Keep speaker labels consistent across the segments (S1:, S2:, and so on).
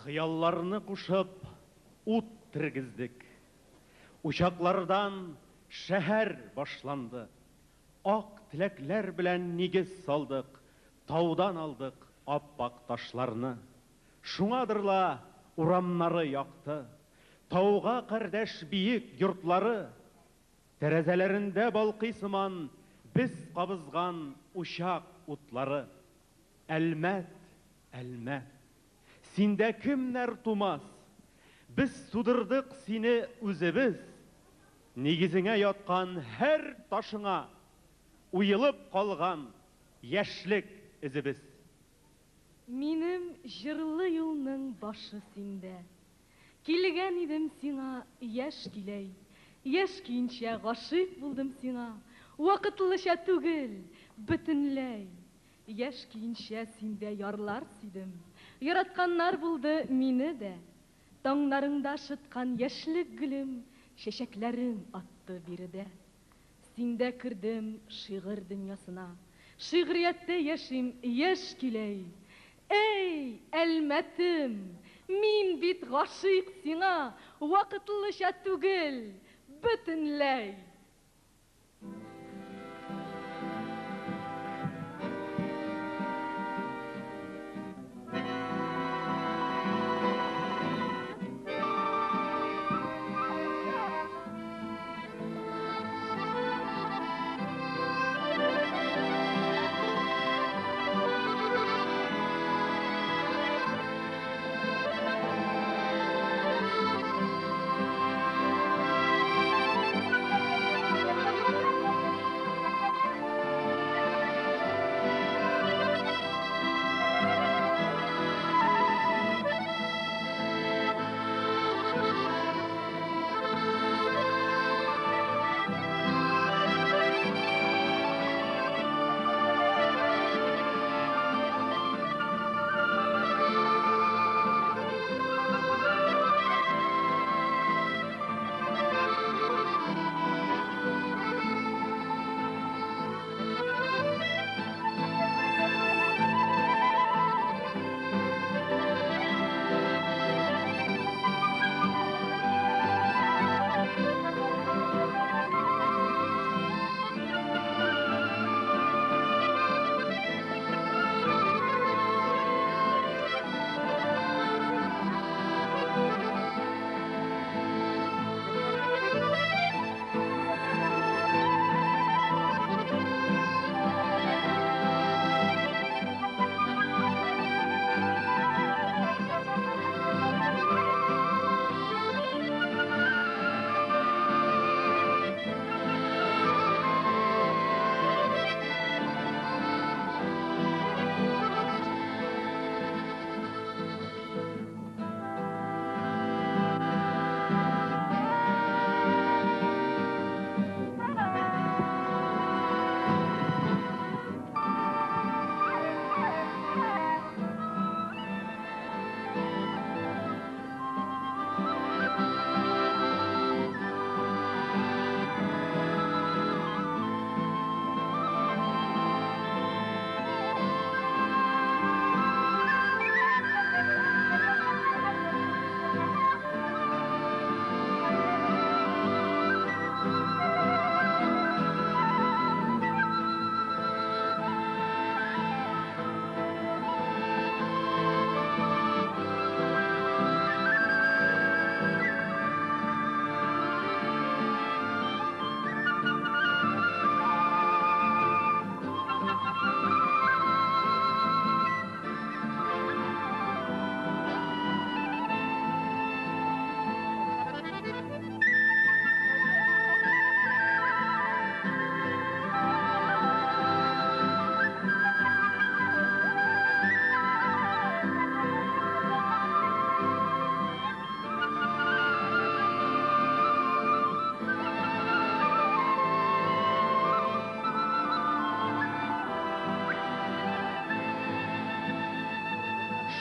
S1: Хыялларны кушып, ут тергездек. Учаклардан шәһәр башланды. Ак теләкләр белән нигез салдык. Таудан алдык аппак ташларны. Шуңадырла урамнары якты. Тауга кардәш биек йортлары. Тәрәзәләрендә балкыйсыман без кабызган учак утлары. Әлмәт, әлмәт. Синдә кемнәр тумас? Без судырдык сине үзебез. Нигезеңә яткан һәр ташыңа уелып калган яшьлек изебез.
S2: Минем җырлы юлның башы синдә. Килгән идем сиңа яшь киләй. Яшь кинчә гашыйк булдым сиңа. Вакытлыча түгел, бөтенләй. Яшь кинчә синдә ярлар сидем. Яратканнар булды мине дә. Таңнарыңда шыткан яшьлек гөлем, чәчәкләрен атты биредә. Синдә кердем шигырь дөньясына. Шигърияттә яшим яшь киләй. Эй, әлмәтем, мин бит гашыйк сиңа, вакытлыча түгел, бөтенләй.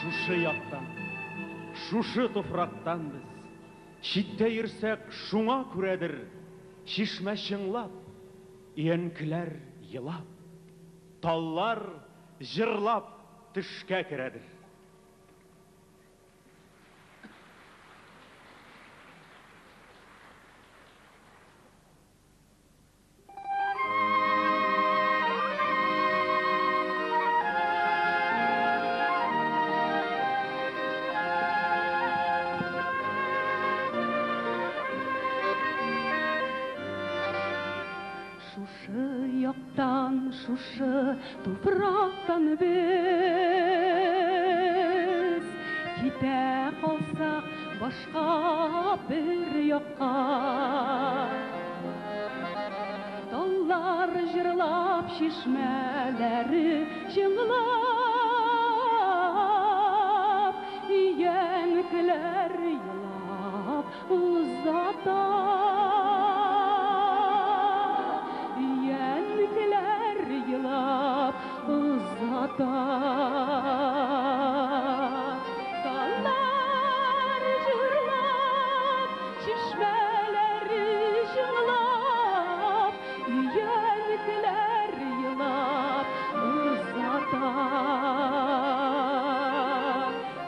S1: Шушы яктан, шушы туфрактан без, читтә йөрсәк шуңа күрәдер, чишмә чыңлап, иянкеләр елап, таллар җырлап төшкә керәдер.
S2: шушы тупрактан без китә калсак башка бер якка. Таллар җырлап, чишмәләре җырлап, янкеләр елап узата. Янкеләр елап узата. Таллар җырлап, чишмәләре җырлап, янкеләр елап узата.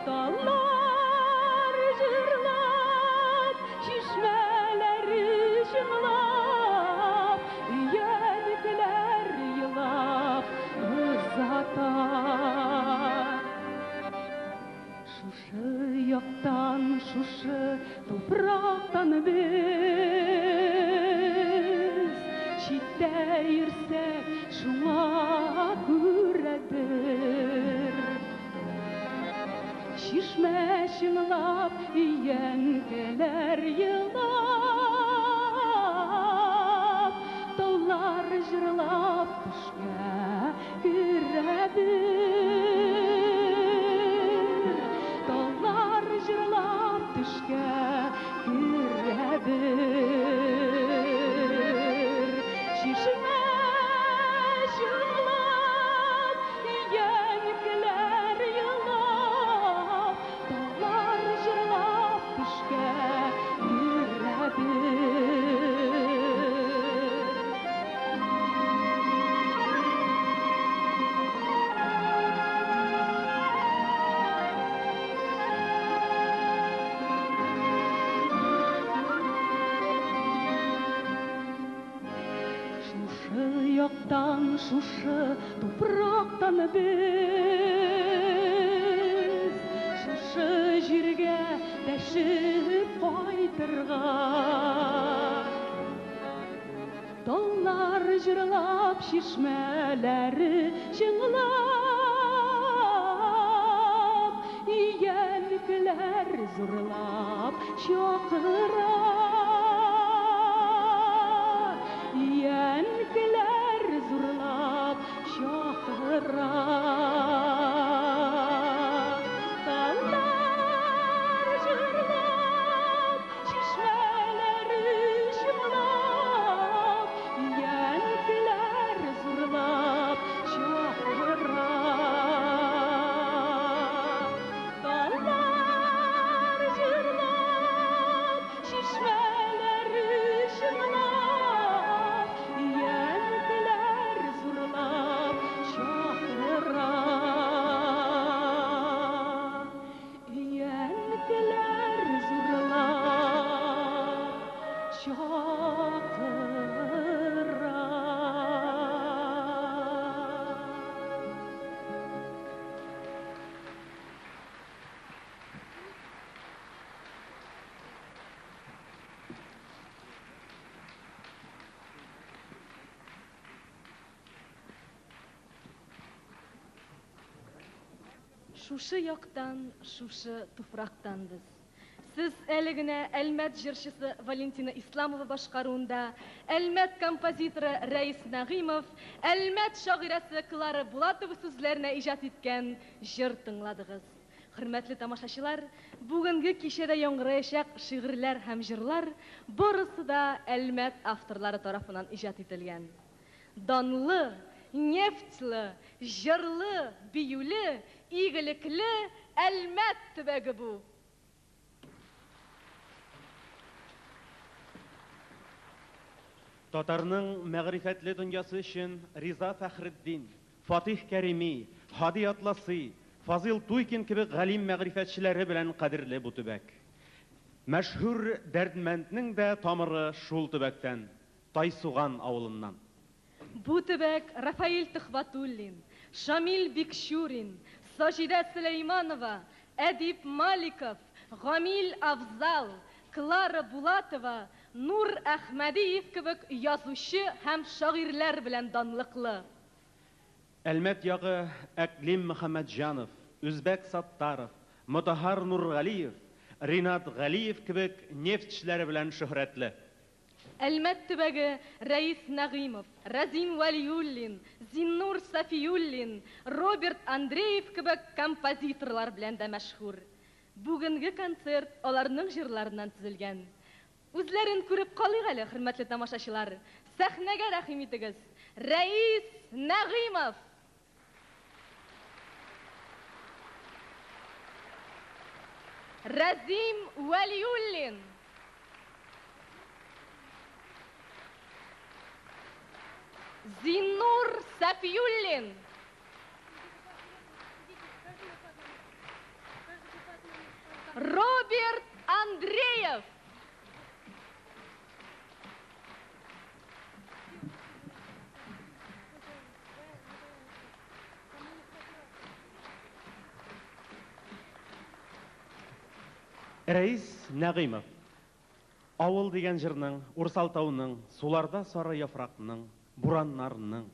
S2: Таллар җырлап, чишмәләре җырлап, янкеләр елап узата. Шушы яктан, шушы тупрактан без читтә йөрсәк, шуңа күрәдер. Чишмә чыңлап, янкеләр елап, таулар җырлап, төшкә керәдер. Таулар җырлап, төшкә керәдер. Чишмә чыңлап, янкеләр елап, таулар җырлап, төшкә керәдер. Шушы яктан, шушы тупрактан без шушы җиргә дәшеп кайтырга. Таллар җырлап, чишмәләре җырлап, янкеләр зурлап чакыра. Янкеләр зурлап чакыра. Таллар җырлап, чишмәләре җырлап, янкеләр зурлап чакыра. Таллар җырлап, чишмәләре җырлап, янкеләр зурлап чакыра. Янкеләр зурлап чакыра. Шушы яктан, шушы туфрактан без. Сез әле генә Әлмәт җырчысы Валентина Исламова башкаруында, Әлмәт композиторы Рәис Нәгыймов, Әлмәт шагыйрәсе Клара Булатова сүзләренә иҗат иткән җыр тыңладыгыз. Хөрмәтле тамашачылар, бүгенге кичәдә яңгыраячак шигырьләр һәм җырлар барысы да Әлмәт авторлары тарафыннан иҗат ителгән. Данлы, нефтлы, җырлы, биюле, игелекле Әлмәт төбәге бу.
S1: Татарның мәгърифәтле дөньясы өчен Риза Фәхретдин, Фатих Кәрими, Хади Атласы, Фазил Туйкин кебек галим мәгърифәтчеләре белән кадерле бу төбәк. Мәшһүр Дәрдмәнднең дә тамыры шул төбәктән, Тайсуган авылыннан.
S2: Бу төбәк Рафаил Төхватуллин, Шамил Бикшурин, Саҗидә Сөләйманова, Әдип Маликов, Гамил Авзал, Клара Булатова, Нур Әхмәдиев кебек язучы һәм шагыйрьләр белән данлыклы.
S1: Әлмәт яғы Әклим Мөхәммәтҗанов, Үзбәк Саттаров, Мутахар Нургалиев, Ринат Галиев кебек нефтчеләре белән шөһрәтле.
S2: Әлмәт төбәге Рәис Нәгыймов, Разин Вәлиуллин, Зиннур Сафиуллин, Роберт Андреев кебек композиторлар белән дә мәшһүр. Бүгенге концерт аларның җырларыннан төзелгән. Үзләрен күреп калыйк әле, хөрмәтле тамашачылар. Сәхнәгә рәхим итегез. Рәис Нәгыймов. Разим Вәлиуллин. Зиннур Сафиуллин. Роберт Андреев.
S1: Рәис Нәгыймов. Авыл дигән җырның, Урсалтауның, суларда сары яфракның, бураннарның,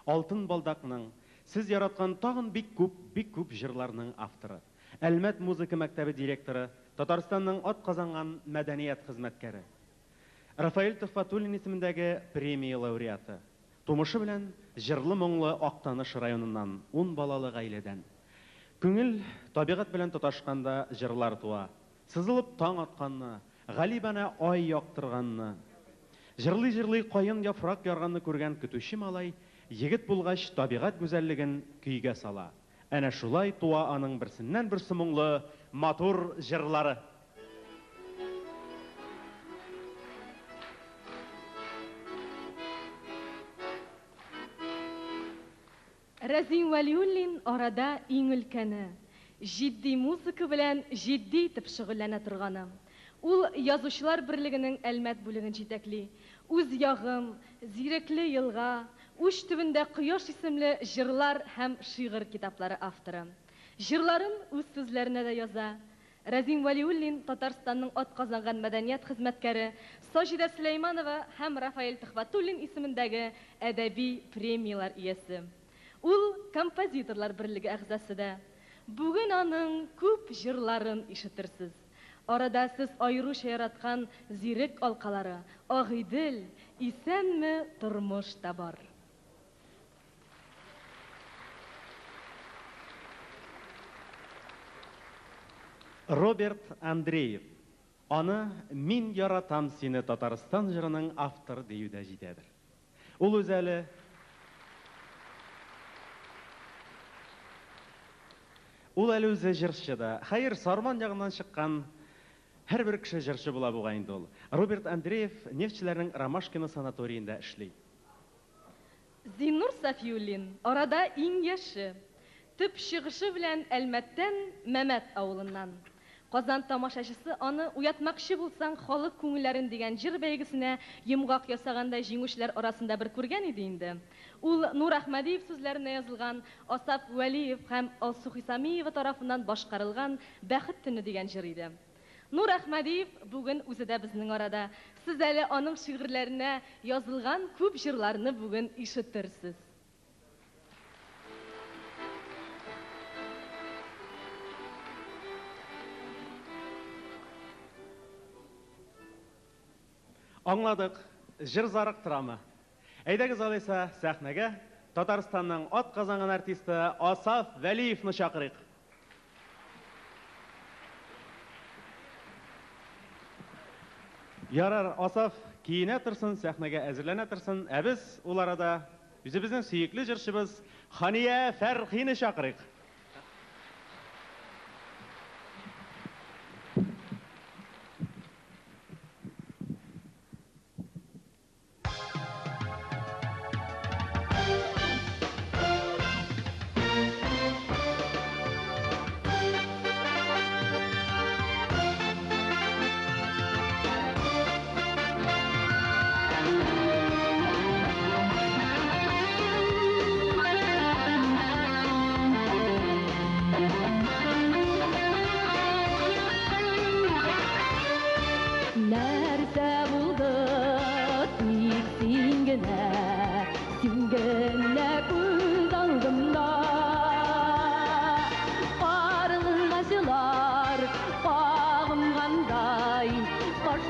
S1: алтын балдакның, сез яраткан тагын бик күп җырларның авторы. Әлмәт музыка мәктәбе директоры, Татарстанның атказанган мәдәният хезмәткәре. Рафаэль Төхфәтуллин исемендәге премия лауреаты. Тумышы белән җырлы-моңлы Актаныш районыннан 10 балалы гаиләдән. Күңел табигать белән тоташканда җырлар туа. Сызылып таң атканны, галибанә ай яктырганны, җырлый-җырлый кайын яфрак ярганны күргән көтүче малай, егет булгач табигать гүзәллеген көйгә сала. Әнә шулай туа аның берсеннән-берсе моңлы, матур җырлары.
S2: Разин Вәлиуллин арада иң өлкәне. Җитди музыка белән җитди итеп шөгыльләнә торганы. Ул язучылар берлегенең Әлмәт бүлеген җитәкли. Үз ягым, Зирекле елга, Уч төбендә кояш исемле җырлар һәм шигырь китаплары авторы. Җырларын үз сүзләренә дә яза. Разин Вәлиуллин Татарстанның атказанган мәдәният хезмәткәре, Саҗидә Сөләйманова һәм Рафаэль Төхфәтуллин исемендәге әдәби премиялар иясе. Ул композиторлар берлеге әгъзасы да. Бүген аның күп җырларын ишетерсез. Арада сез аеруча яраткан зирек алкалары, Агыйдел, Исәнме тормыш та бар.
S1: Роберт Андреев. Аны «Мин яратам сине» Татарстан җырының авторы диюдә җитәдер. Ул үзәле Ул әле үзе җырчы да. Хәер, Сарман ягыннан чыккан һәрбер кеше җырчы була бугай инде ул. Роберт Андреев нефтчеләрнең Ромашкино санаториенда эшли.
S2: Зиннур Сафиуллин арада иң яше. Төп чыгышы белән Әлмәттән Мәмәт авылыннан. Казан тамашачысы аны уятмакчы булсаң халык күңелләрен дигән җыр бәйгесенә йомгак ясаганда җиңүчеләр арасында бер күргән иде инде. Ул Нур Әхмәдиев сүзләренә язылган, Асаф Вәлиев һәм Алсу Хисамиева тарафыннан башкарылган Бәхет төне дигән җыр иде. Нур Әхмәдиев бүген үзе дә безнең арада. Сез әле аның шигырьләренә язылган күп җырларны бүген ишетерсез.
S1: Аңладык, җыр зарыктырамы? Әйдәгез алайса сәхнәгә Татарстанның атказанган артисты Асаф Вәлиевны чакырыйк. Ярар, Асаф киенә торсын, сәхнәгә әзерләнә торсын. Ә без ул арада үзебезнең сөекле җырчыбыз Хания Фәрхине чакырыйк.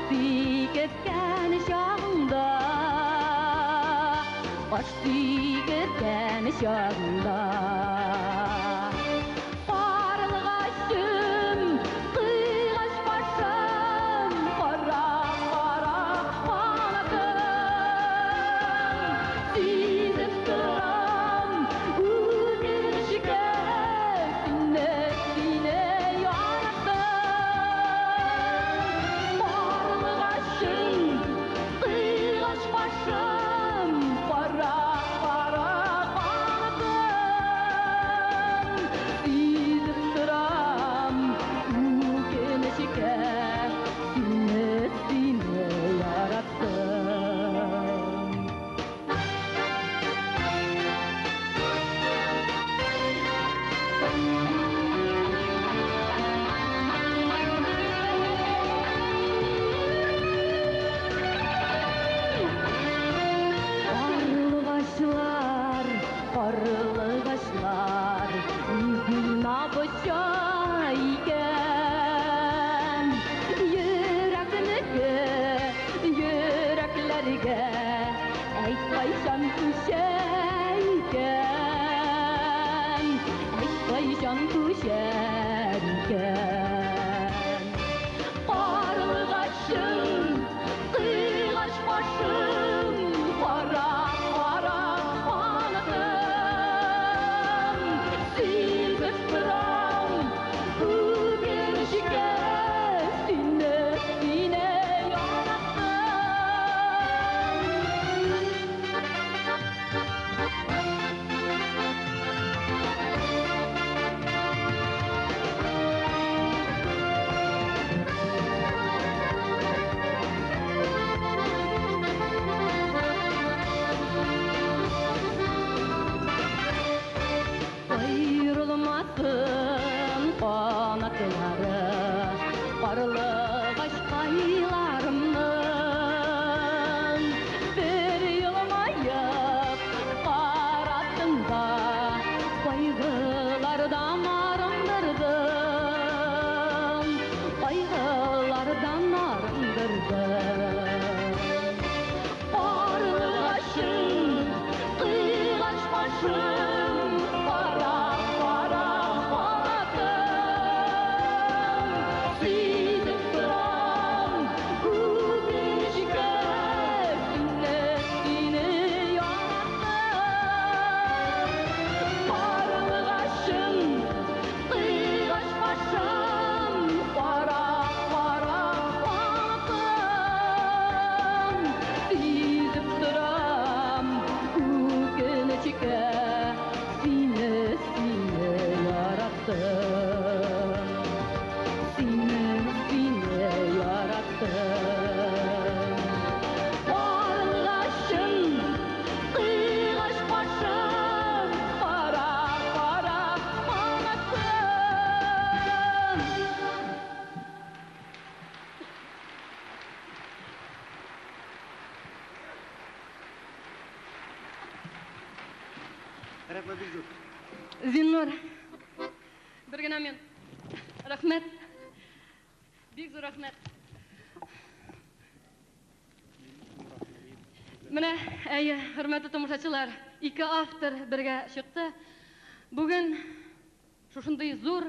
S2: Başti ketken şağında Başti ketken şağında Parılgaşım, kıygaş başım Kara kara kanatım Sizip duram, güneşike Sine yarattım Parılgaşım, kıygaş başım Kara kara kanatım Sizip duram, güneşike Sine yarattım Karlıgaşlar, karlıgaşlar, yüzüne bıçayken yüreklerge aytlayşan düşerken aytlayşan düşerken Karlıgaşım, kıygaş başım Kara kara kanatım Silbep duram Güneşike Sine yarattım Ayrılmasın kanatları Karlıgaş kaylarımın Bir yılmayıp karatında Kaygılardan arındırdım Kaygılardan arındırdım Karlıgaşım, kıygaş başım Kara kara kanatım Sizip duram, güneşike Sine yarattım Karlıgaşım, kıygaş başım Kara kara kanatım Sizip duram, güneşike Sine yarattım Sine yarattım Karlıgaşım, kıygaş başım Kara kara kanatım Зиннур, bir gene men. Rahmet. Bek zo'r rahmet. Mine, hürmetli tomoshachilar, iki автор birga chiqdi. Bugun shunday zo'r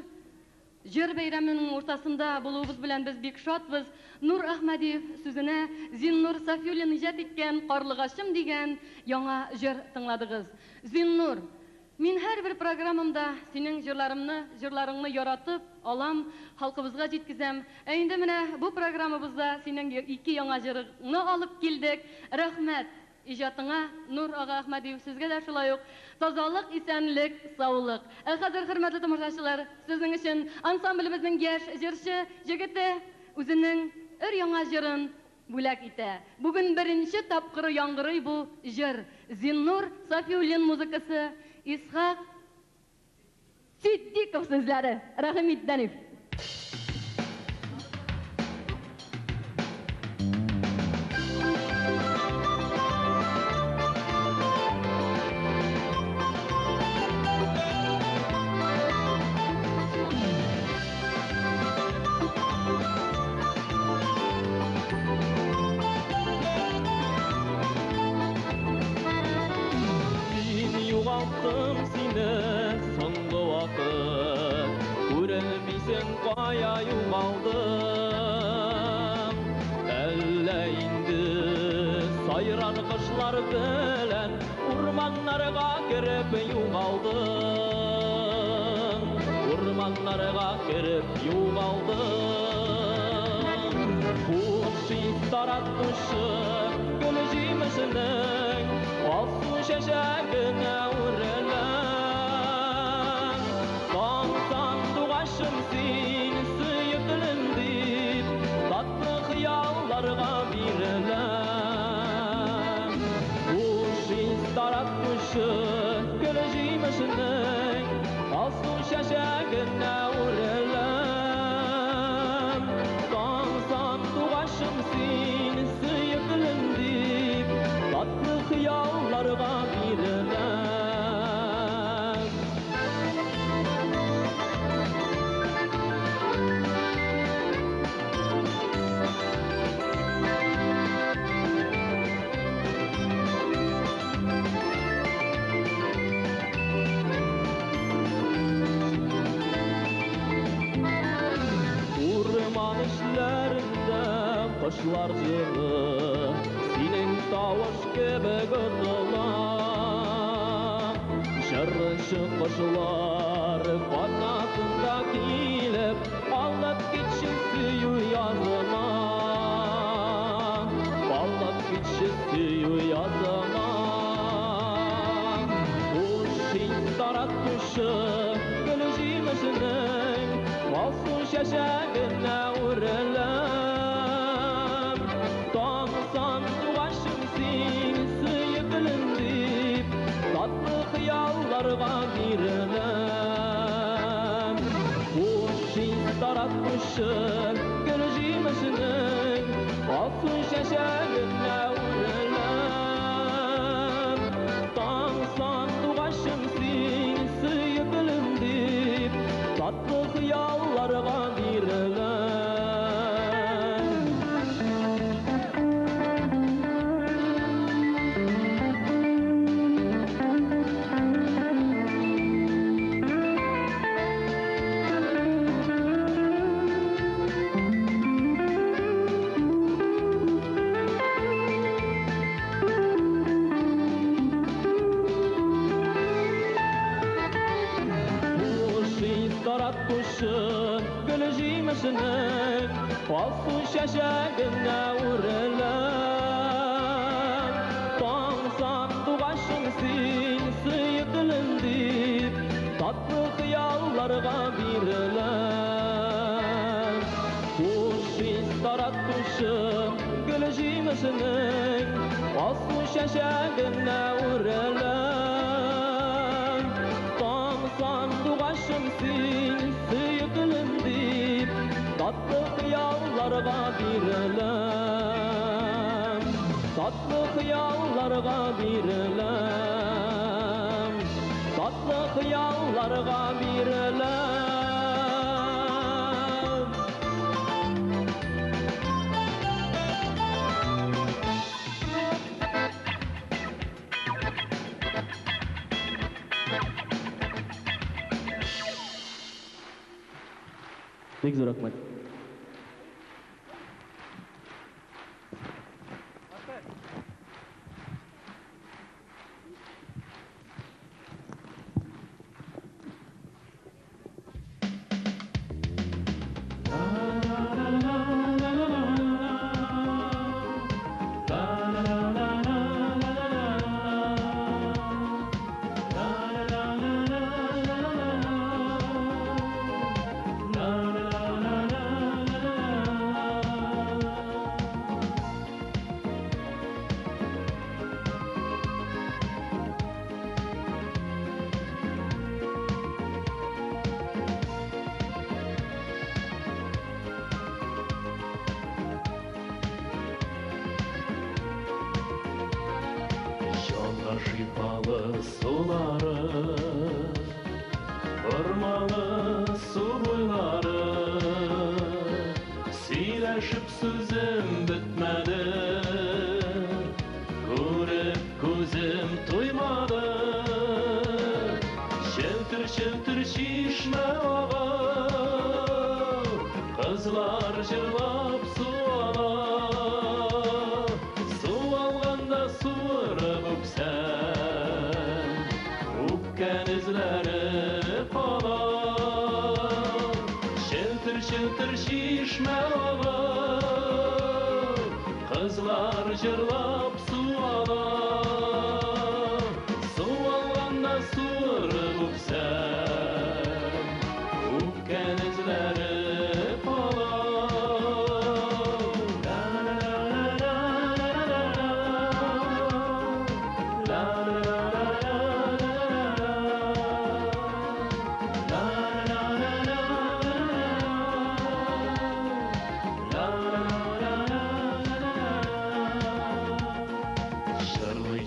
S2: Jer bayramining o'rtasida bo'luvimiz bilan biz bek shodmiz. Nur Ahmadiyev so'zini Zinnur Safiyulin ijod etgan Qarlig'ashim degan yangi jer tingladingiz. Zinnur, men har bir programmamda sening jirlaringni yaratib, alam xalqimizga yetkazam. Endi mana bu programmamizda sening ikki yangi jiringni olib keldik. Rahmat. İjatına Nur Ağa Ahmadiyev sizge de şulay yok. Tozallık, esenlik, sağlık. Hazır hürmetli tomoshachilar, sizin için ansamblimizin yaş jirchi jigiti o'zining yangi jirin bo'lak ite. Bugün birinchi tapqiri yang'iri bu jir. Zinnur Safiyulin muzikasi, Ishaq Siddiqov so'zlari. Rahmat Danif.
S3: кая югалдым. Әллә инде сайрар кышлар белән урманнарга кирип югалдым. Урманнарга кирип югалдым. Хуш ис таратучы гүл җимешенең алсу чәчәгенә үреләм. Таңсан тугашым син сөйкелем дип, татлы хыялларга биреләм. Хуш ис таратучы гүл җимешенең алсу чәчәгенә үреләм. Таңсан тугашым син сөйкелем дип, татлы хыялларга биреләм. Урман эшләрендә кошлар җыры синең тавыш кебек отыла. Җырчы кошлар канатында килеп алып китче сөю языма. Алып китче сөю языма. Хуш ис таратучы гүл җимешенең алсу чәчәгенә үреләм. Таңсан тугашым син сөйкелем дип, татлы хыялларга биреләм. Хуш ис таратучы гүл җимешенең алсу чәчәгенә үреләм. Таңсан тугашым син сөйкелем дип, татлы хыялларга биреләм. Таратучы гүл җимешенең алсу чәчәгенә үреләм. Таңсан тугашым син сөйкелем дип, татлы хыялларга биреләм. Хуш ис таратучы гүл җимешенең алсу чәчәгенә үреләм. Таңсан тугашым син сөйкелем дип, татлы хыялларга биреләм. Татлы хыялларга биреләм. Татлы хыялларга биреләм. Бик зур рәхмәт.
S4: Шипалы сулары, ормалы су буйлары, сөйләшеп сүзем бетмәде, күреп күзем туймады, челтер-челтер чишмә агып, Kızlar jırlap su alar, su alganda suırıp öpsen, öpken izleri kalar. Şiltir şiltir şişme alar, kızlar jırlap su alar, su alganda suırıp öpsen, öpken izleri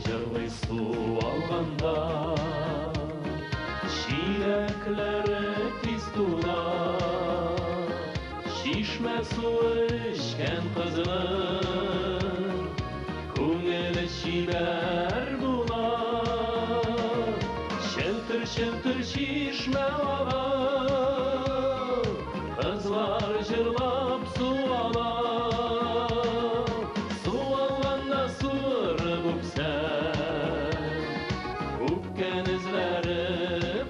S4: Жырлый су алғанда, ширеклері тез тулар. Шишме су ішкен қызының, көңілі шибер бұлар. Шілтір-шілтір шишме алар, қызлар жырлап су алар. Су алғанда суырып өпсән, өпкен ізлері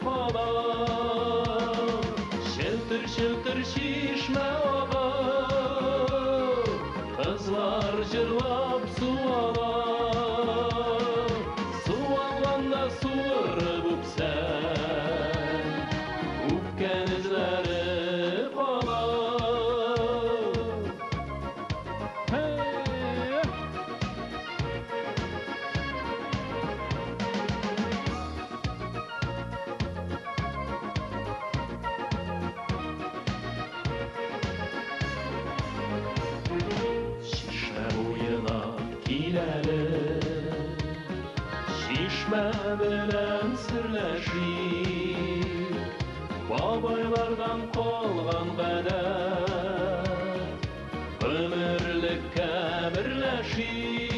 S4: қалар. Шілтір-шілтір шишме алар, қызлар жырлап су алар. Су алғанда суырып өпсән, өпкен ізлері қалар. Şişme bilen sirleşik, babaylardan kalgan bedet, ömürlükke birleşik.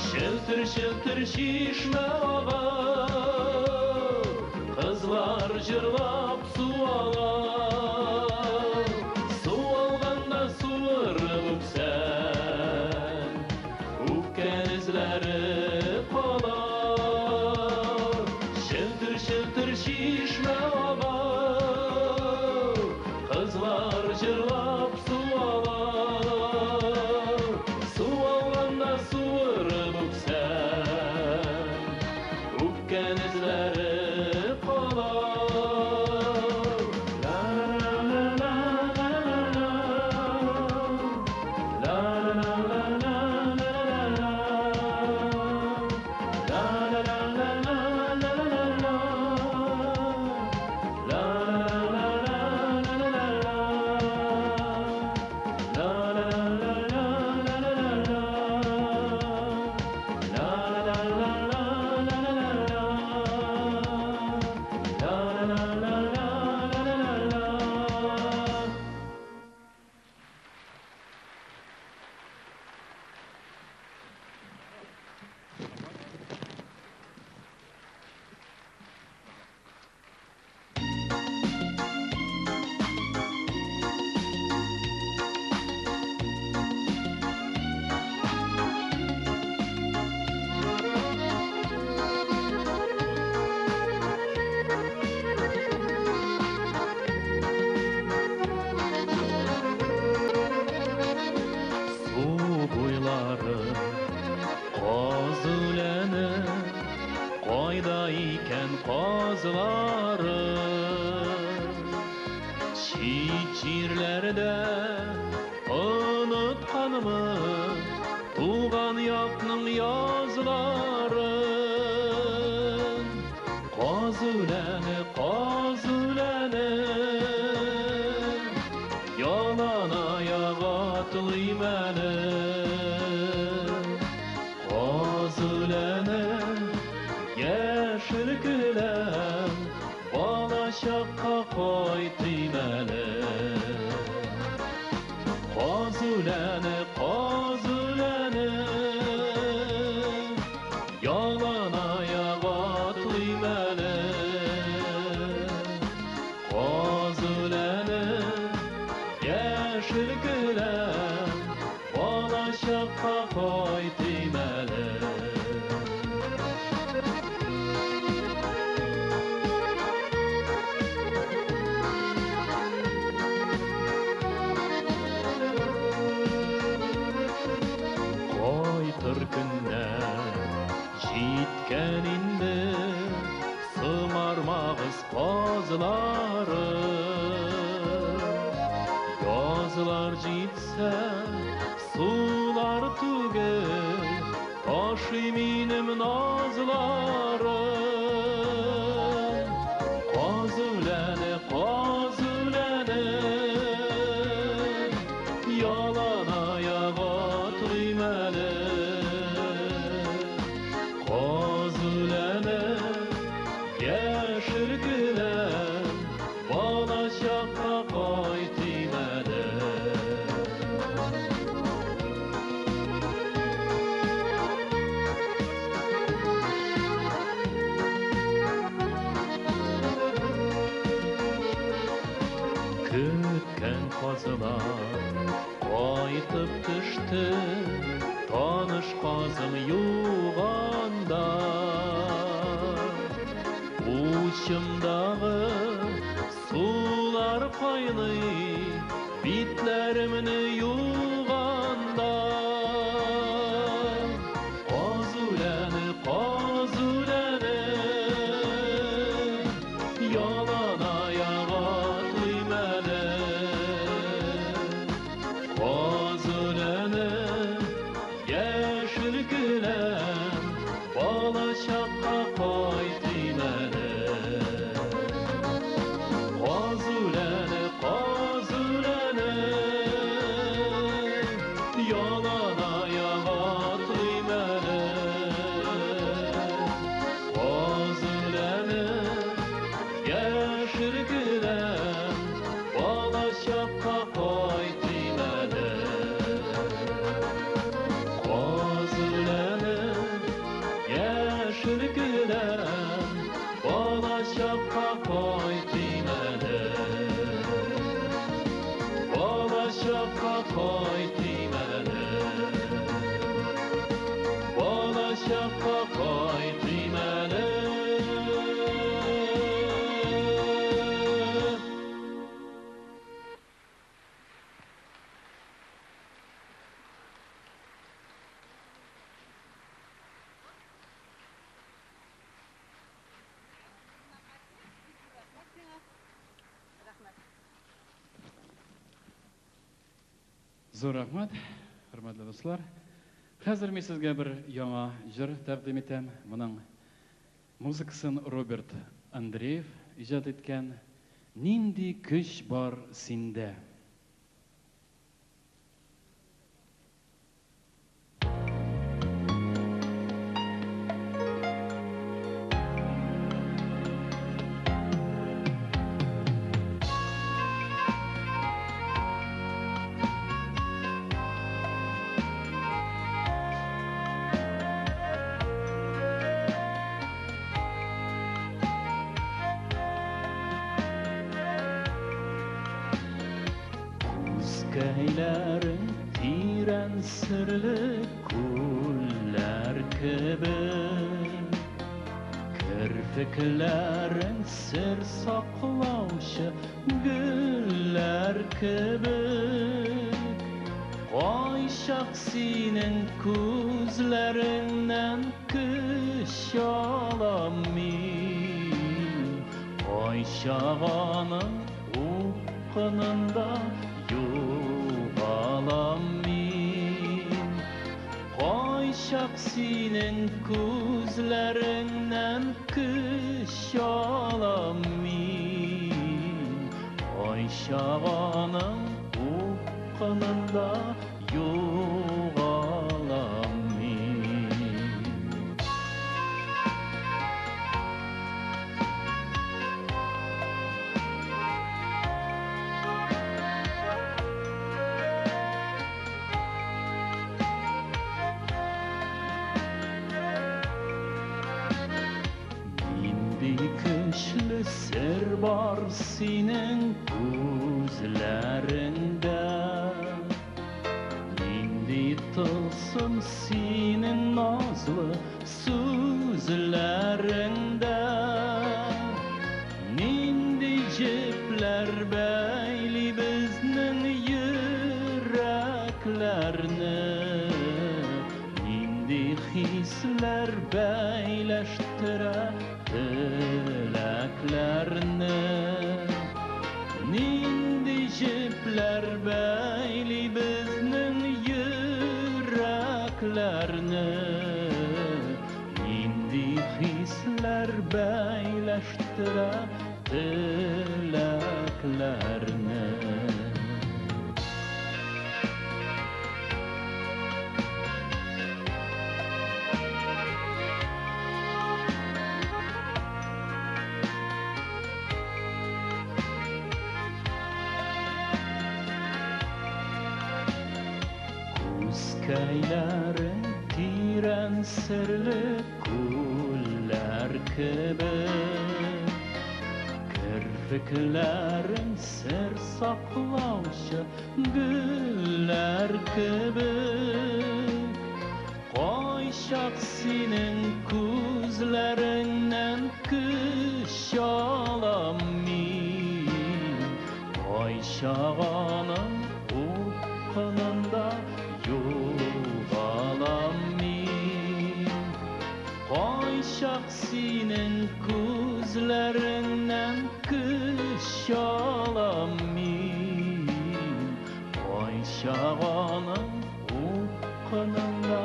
S4: Şiltir şiltir şişme ağa, kızlar jırlap su alar. Su alganda suırıp öpsen, öpken izleri kalar. Şiltir şiltir şişme ağa, kızlar jırlap su alar. Su alganda suırıp öpsen, öpken izleri kalar. Kazları çiğ yerlerde unutkanımı tuğan yapnın yazların kazüleni yalan ayak atılıyım beni kazüleni yeşil gülem bana şakka koytım ele kazüleni yalan ayak atılıyım ele kazüleni yazlar jitse sular tüger taşı minim nazlarım qazulane yalan ayağa atıymalı qazulane yaşırgılar bana şaka qaytıymalı Kütken qazılar qaytıb düştü tanış qazım yuğanda uçumdağı sular qaylı bitlerimni yuğanda qazulani yalan ayağa atıymalı qazulani yaşıl gülen bala şaqqa qaytıymalı qazulani yalan ayağa atıymalı qazulani yaşır gülen bala şaqqa qaytıymalı qazulani yaşır gülen bala şaqqa qaytıymalı bala şaqqa qaytıymalı bala şaqqa qaytıymalı
S5: Зор рахмат, hurmatli do'stlar. Hozir men sizga bir yangi jir taqdim etam. Buning muzikasini Robert Andreyev ijod etgan Nindi kuch bor senda.
S4: Kayların tiren sırlı kuller gibi Kirpiklerin sır saklavşı güller gibi Qayşaq senin közlerinden kış alamin Qayşağanın uqqınında yuğalamin Qayşaq senin közlerinden kış alamin Qayşağanın uqqınında yuğalamin Kışlı ser var senin gözlerinde Nindi tılsım senin nazlı sözlerinde Nindi cepler beyli biznin yüreklerini Nindi hisler beyleştire dileklerini Nindi jipler beyli bizning yüreklerini Nindi hisler beyleştire dileklerini Kayların tiren sırlı kuller gibi Kirpiklerin sır saklavşı güller gibi Koyşak senin kuzlerinden kış alamin Koyşak anam ukanında Yuğalamin Koyşak senin kuzlerinden kış alamin Koyşak anam ukanında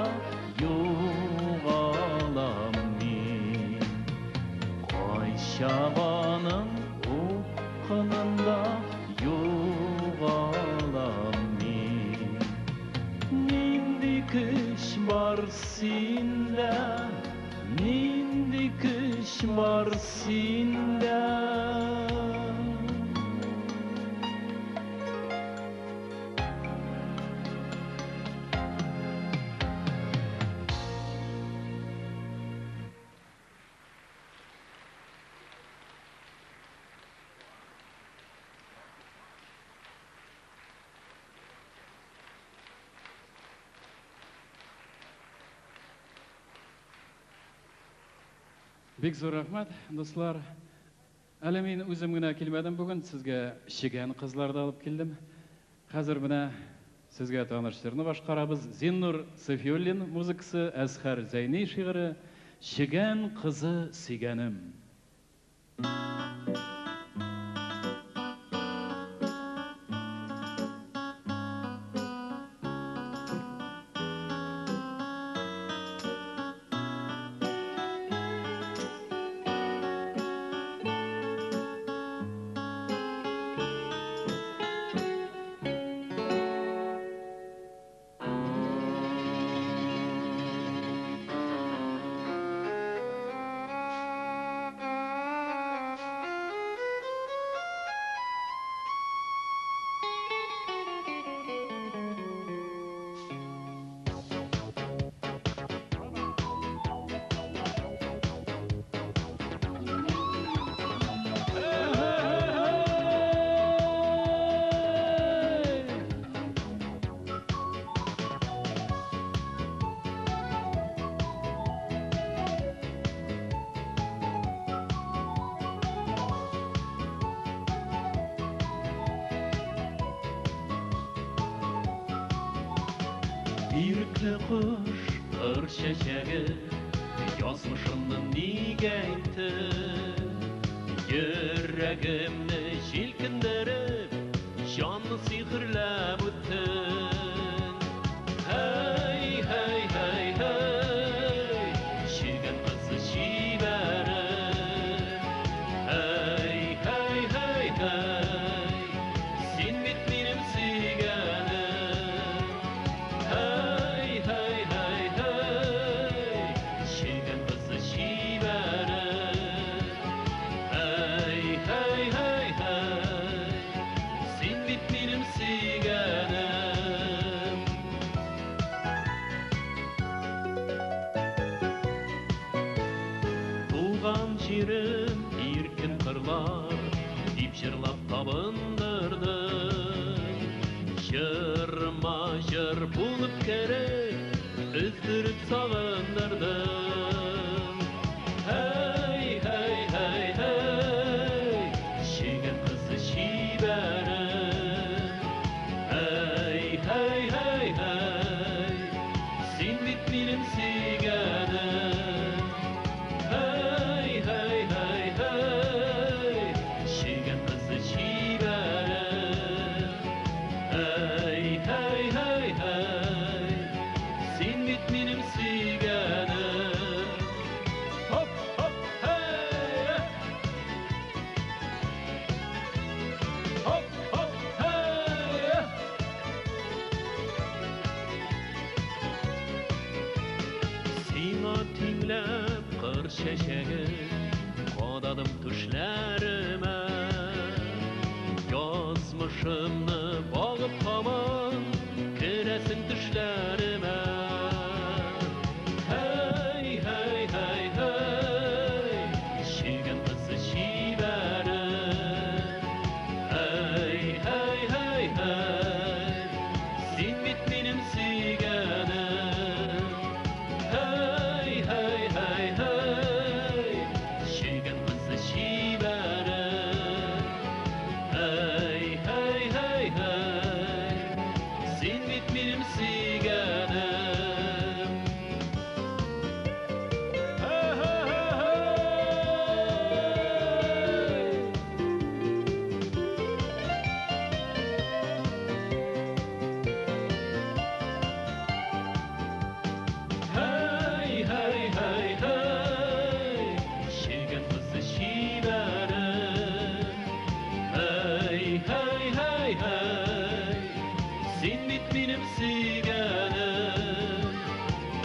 S4: yuğalamin Koyşak anam ukanında yuğalamin Nindi kış var sinde Nindi kış var sinde
S5: Бик зур рахмат, дуслар. Әле мин үзем генә килмәдем бүген, сезгә шигән кызларда алып килдем. Хәзер менә сезгә таныштырны башкарабыз. Зиннур Сафиуллин музыкасы, Әсхәр Зәйни шигыре «Шигән кызы сөйгәнем».
S4: Irkli kuş, ır çeçeği, yazmışımın nigeyti Yüreğimni şilkindirip, canlı sihirlep öttün Hey, hey, hey, hey, şirgen kızı şiverim Hey, hey, hey, hey, sen bit benim sügenim Hey, hey, hey, hey, şirgen kızı şiverim Hey, hey, hey, hey, sen bit benim sügenim Tuğan şirim, irkin kırlar, dip şırlap tabındırdın Şırma şır bulup gerek, üzdürüp sağındırdın Hey, hey, hey, hey, şigen kızı şiverim Hey, hey, hey, hey, sen bit benim sügenim Hey, hey, hey, hey, şigen kızı şiverim çeşeği kodadım düşlerime yazmışımını bağıp tamam giresin düşlerime hey hey hey hey şigen kızı şivere hey hey hey hey sin bit benim sigenim hey hey hey hey şigen kızı şivere hey hey hey hey sin bit benim sigenim hey hey hey hey hey hey hey şigen kızı şivere hey hey hey hey sin bit benim sigenim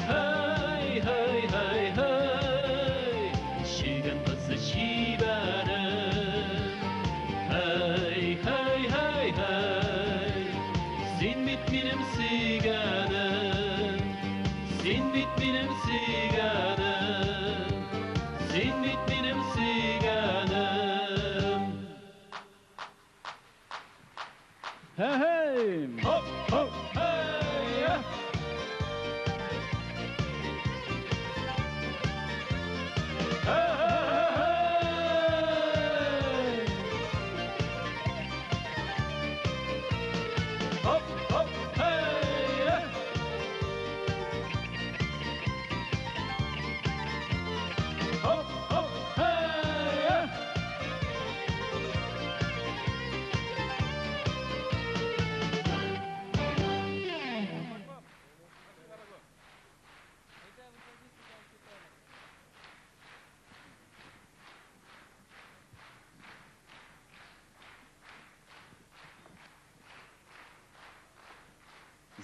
S4: hey hey hey hey şigen kızı şivere hey hey hey hey sin bit benim sigenim sin bit benim sigenim sin bit benim sigenim
S5: Hey hey!
S4: hop hop hey yeah. Hey hey hey hop hop hey yeah. Hop hop hey yeah.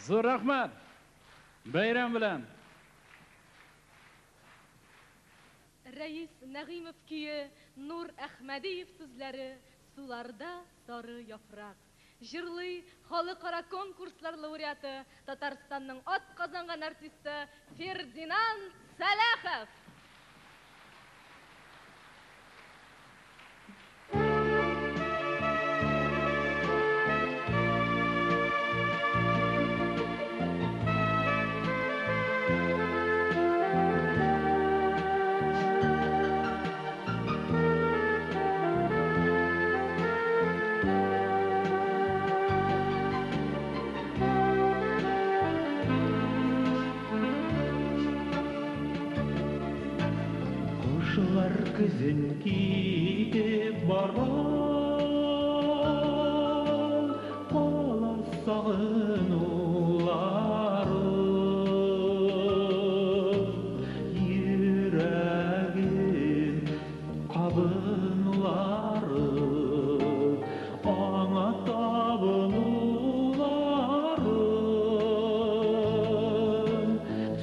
S5: Zo'r rahmat. Bayram bilan.
S2: Reis Nagimov kuyi, Nur Ahmadiyev sözleri, sularda sarı yaprak. Jırlı halkara konkurslar laureatı, Tatarstanның at kazangan artisti Ferdinand Salahov.
S6: Kuşlar kızın gidip baran Kala sağınuları Yüreğin kabınları Ana tabınuları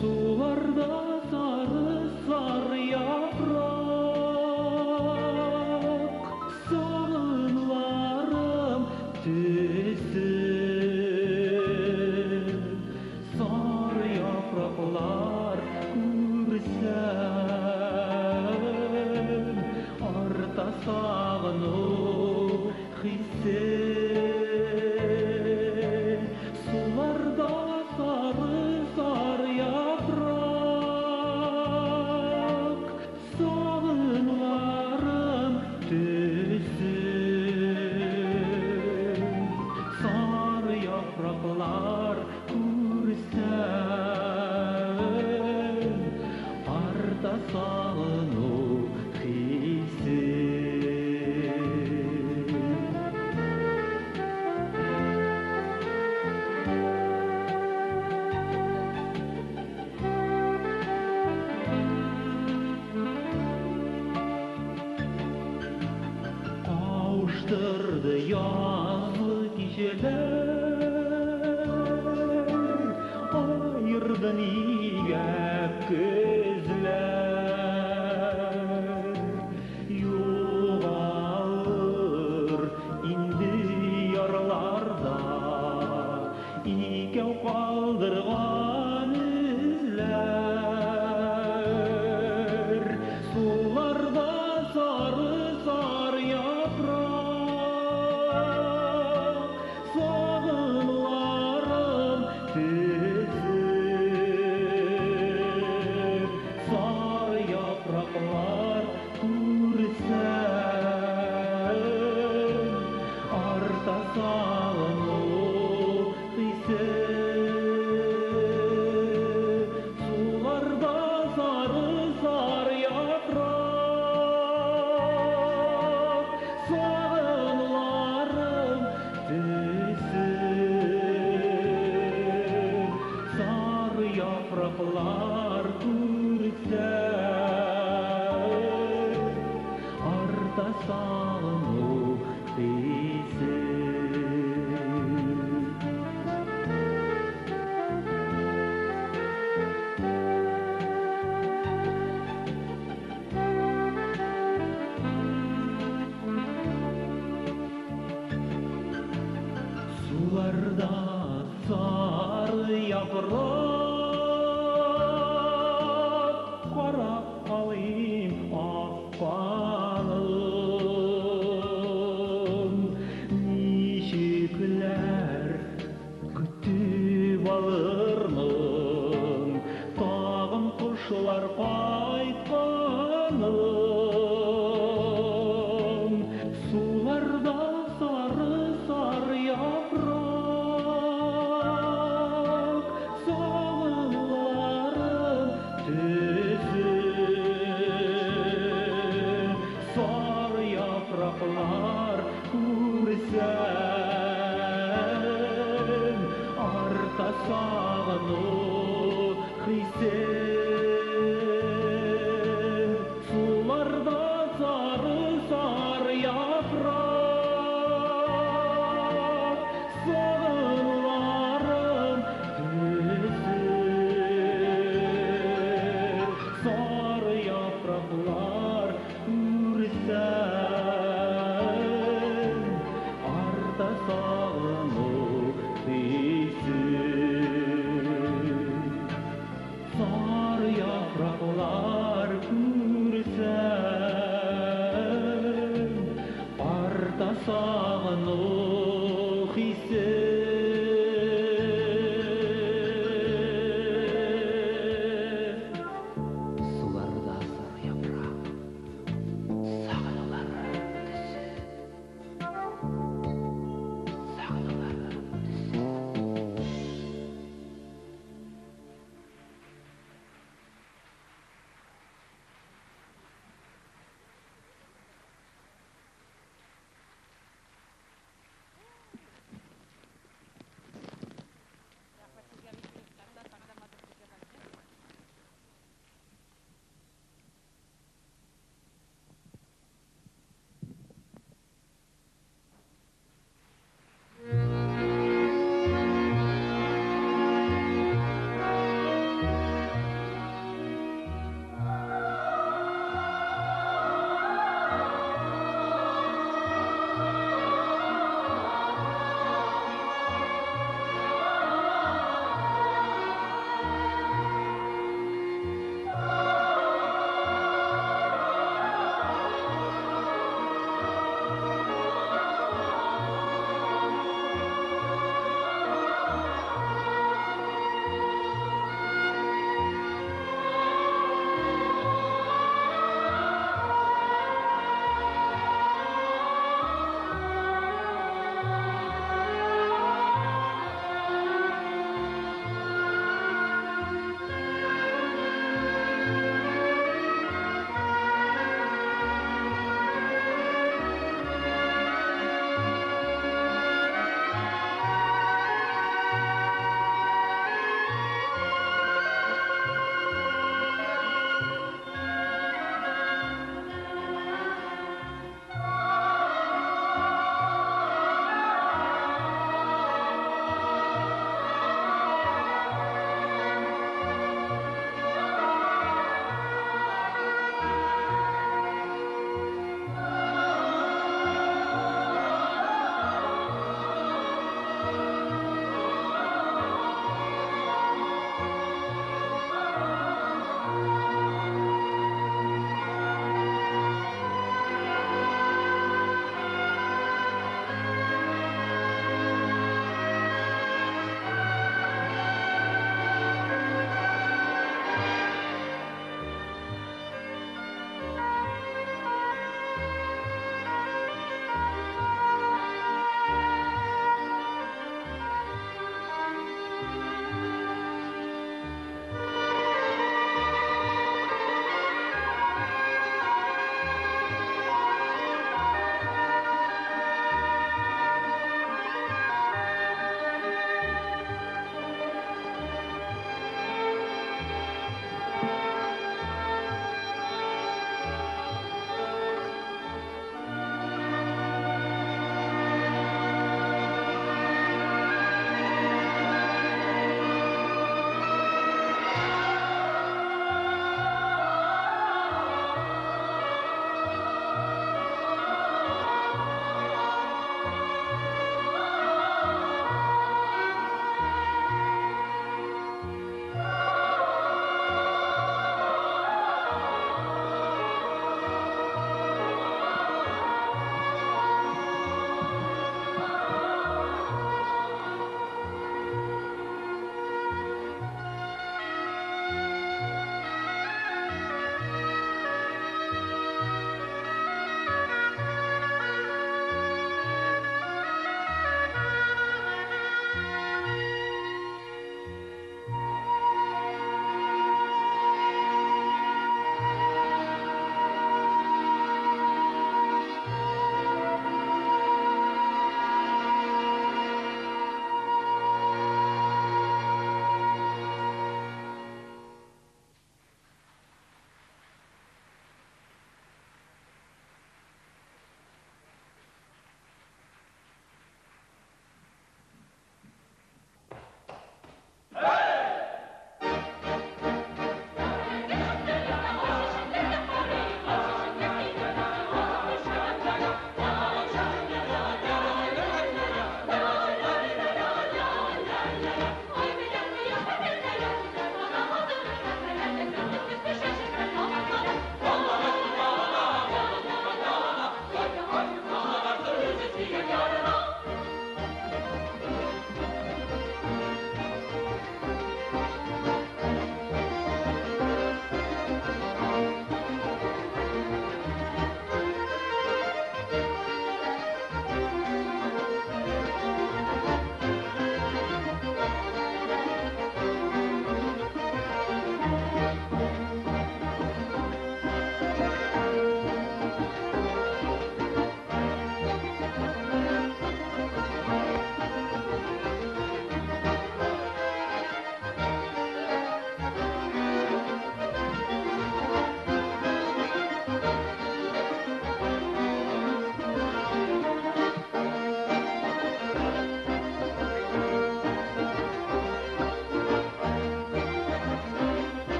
S6: Sularda sarı sarı yaprak Sağınlarım tüsün Sarı yapraklar kursen Arta sağını hisen Sularda sarı sarı yaprak Sağınlarım tüsün Sarı yapraklar kursen Arta sağını hisen Kavuşturdu yazlı geceler Ayırdı niyet gözler икәү калдырган эзләр, суларда сары япрак, сагынларым тезеп, сары япраклар күрсәм, арта салыну хисе. Суларда сары япрак, сагынларым тезеп, сары япраклар күрсәм, арта салыну хисе. Суларда сары япрак, карап калыйм акканым, ничекләр көтеп алырмын тагын кошлар кайтканым. Суларда сары япрак, сагынларым тезеп, сары япраклар күрсәм, арта сагыну хисе. Суларда сары япрак, сагынларым тезеп, сары япраклар күрсәм, арта сагыну хисе. Сары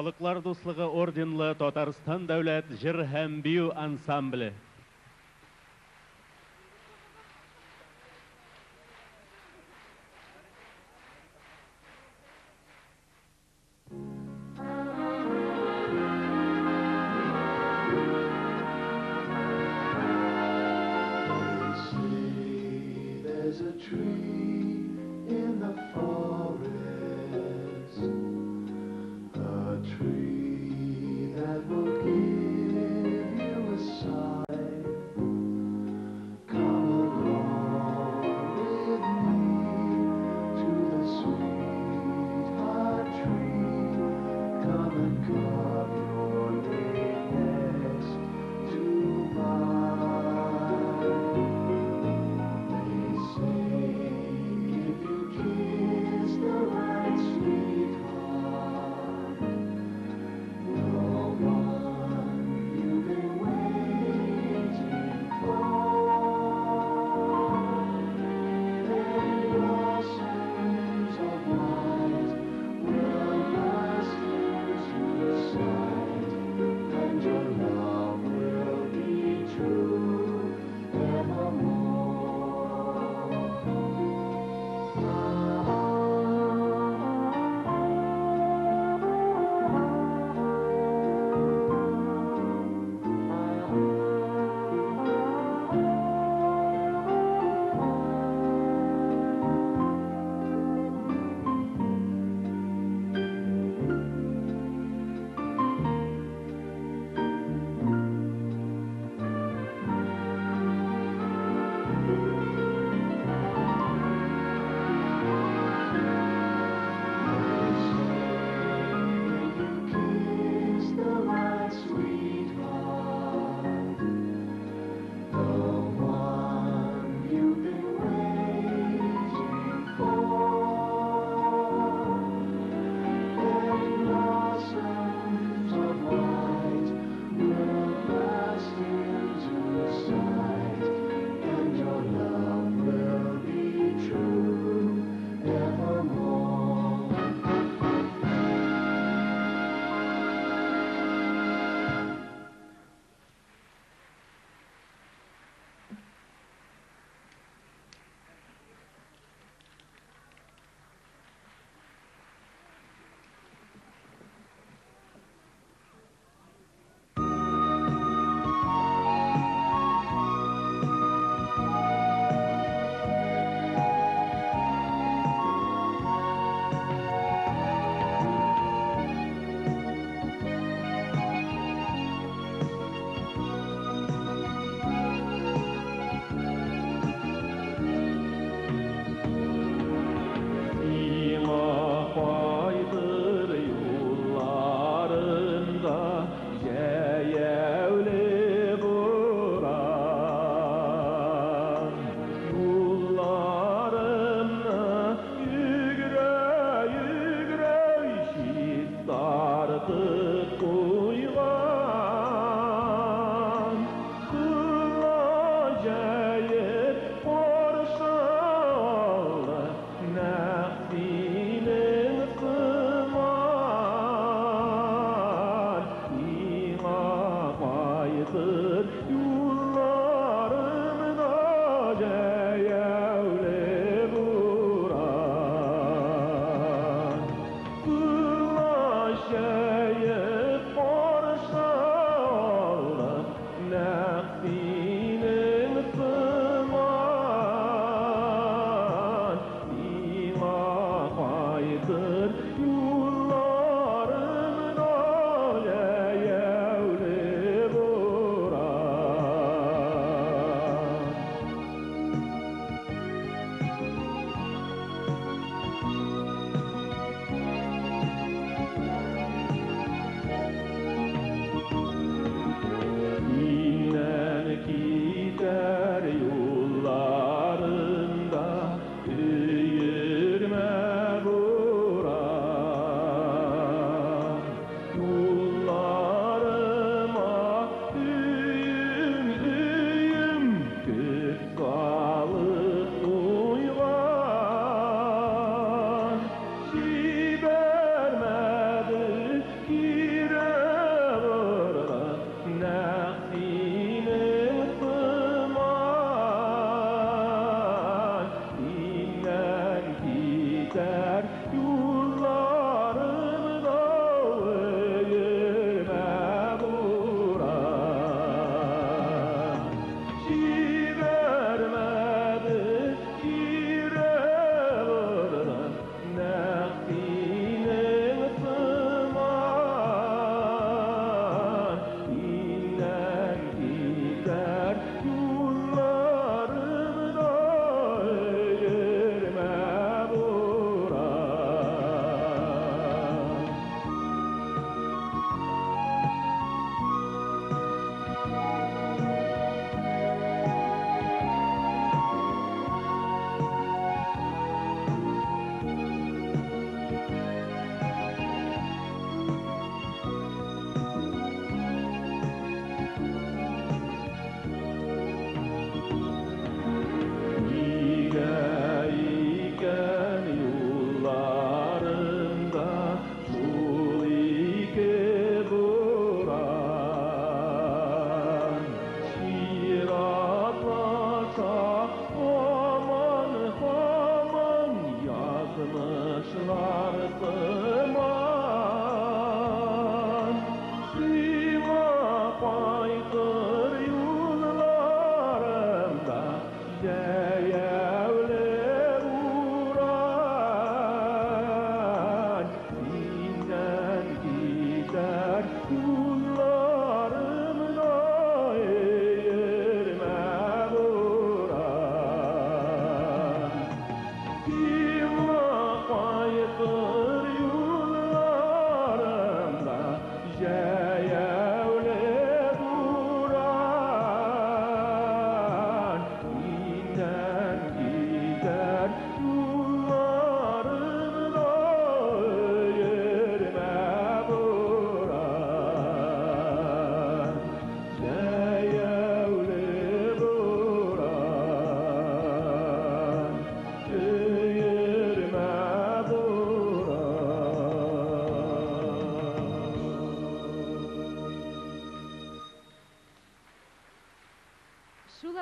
S1: Халыклар дуслыгы орденлы Татарстан дәүләт җыр һәм бию ансамбле.
S7: There's a tree in the forest, a tree that will give you a sign.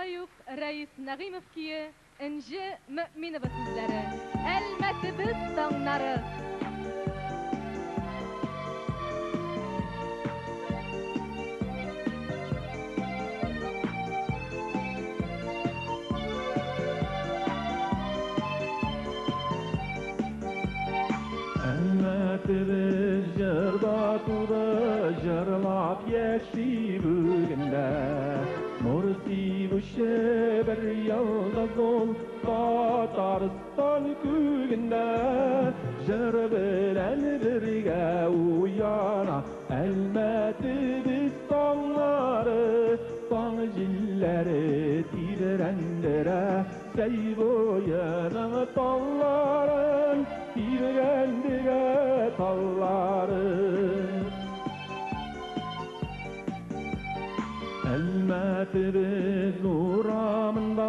S2: Шулай ук Рәис Нәгыймов кие Инҗе Мөэминова сүзләре. Әлмәтебез таңнары.
S6: Әлмәтебез жырда туды, жырлап яши бүгінде. Нұр сибуші бір ялғыз ол, Татарстан көгінде. Жыр білән бірге уяна, Әлмәтебіз таңлары, таң жилләре тибірәндірә, Сәй бойының талларын, тибірәндірә талларын. Әлмәтебез урамында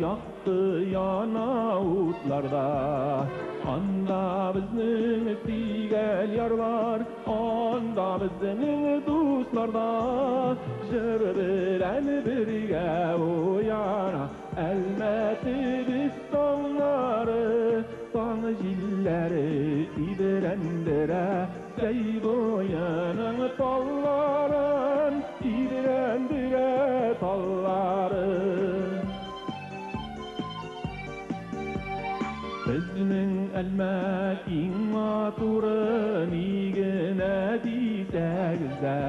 S6: яқты яна утларда, анда біздің тигәл ярлар, анда біздің дусларда. Жыр білән бірге уяна, Әлмәтебез таңлары, таң жилләре тибірәндірә, Сәй бойының талларын, тибірәндірә талларын. Біздің Әлмәт иң матуры, Нигіне дисәгіздә,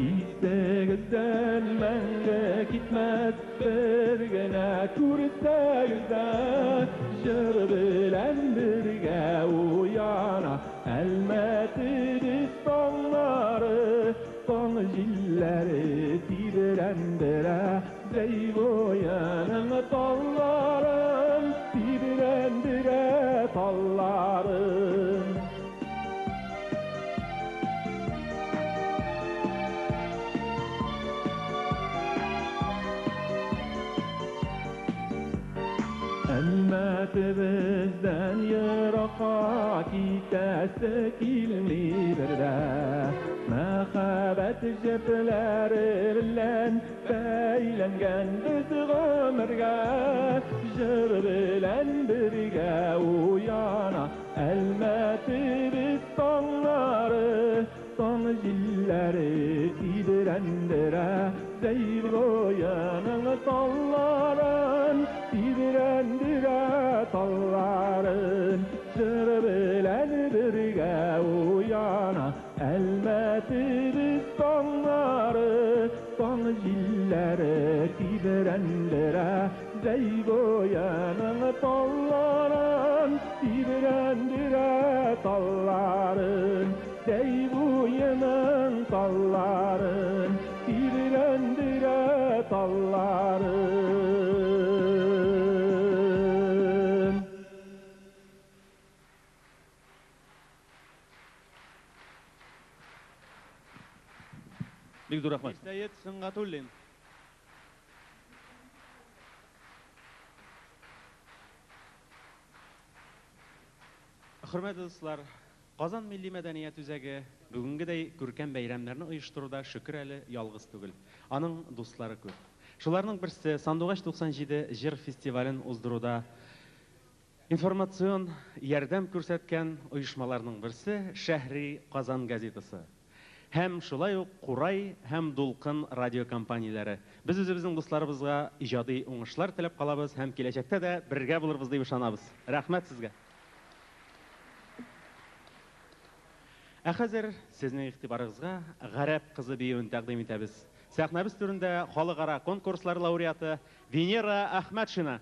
S6: Истегізден мәңгі китмәс, бір генә күрсәгіздә. Жыр білән бірге уяна, Әлмәтебез таңлары, таң жилләре тибірәндірә, Сәй бойының талларын, тибірәндірә талларын. Әлмәтебездән йыракка китәсе килми бердә, мәхәббәт җепләре белән бәйләнгән без гомергә. Жыр белән бергә уяна, Әлмәтебез таңлары, таң җилләре тибірәндерә, Сәй бойының талларын, тибірәндерә талларын. Жыр белән бергә уяна, Әлмәтебез таңлары, таң җилләре тибірәндерә, Сәй бойының талларын, тибірәндерә талларын. Сәй бойының талларын, тибірәндерә талларын.
S1: Бик зур рәхмәт. Сәйет Сыңгатуллин. Хөрмәтле дуслар, Казан милли мәдәният үзәге бүгенгедәй күркәм бәйрәмнәрне оештыруда шөкер әле ялгыз түгел. Аның дуслары күп. Шуларның берсе Сандугач 97 җыр фестивален уздыруда информацион ярдәм күрсәткән оешмаларның берсе Шәһри Казан газетасы. Һәм шулай ук Курай һәм Дулкын радиокомпанияләре. Без үзебезнең дусларыбызга иҗади уңышлар теләп калабыз һәм киләчәктә дә бергә булырбыз дип ышанабыз. Рәхмәт сезгә. Ә хәзер сезнең игътибарыгызга Гарәп кызы биюен тәкъдим итәбез. Сәхнәбез түрендә халыкара конкурслар лауреаты Венера Әхмәтшина.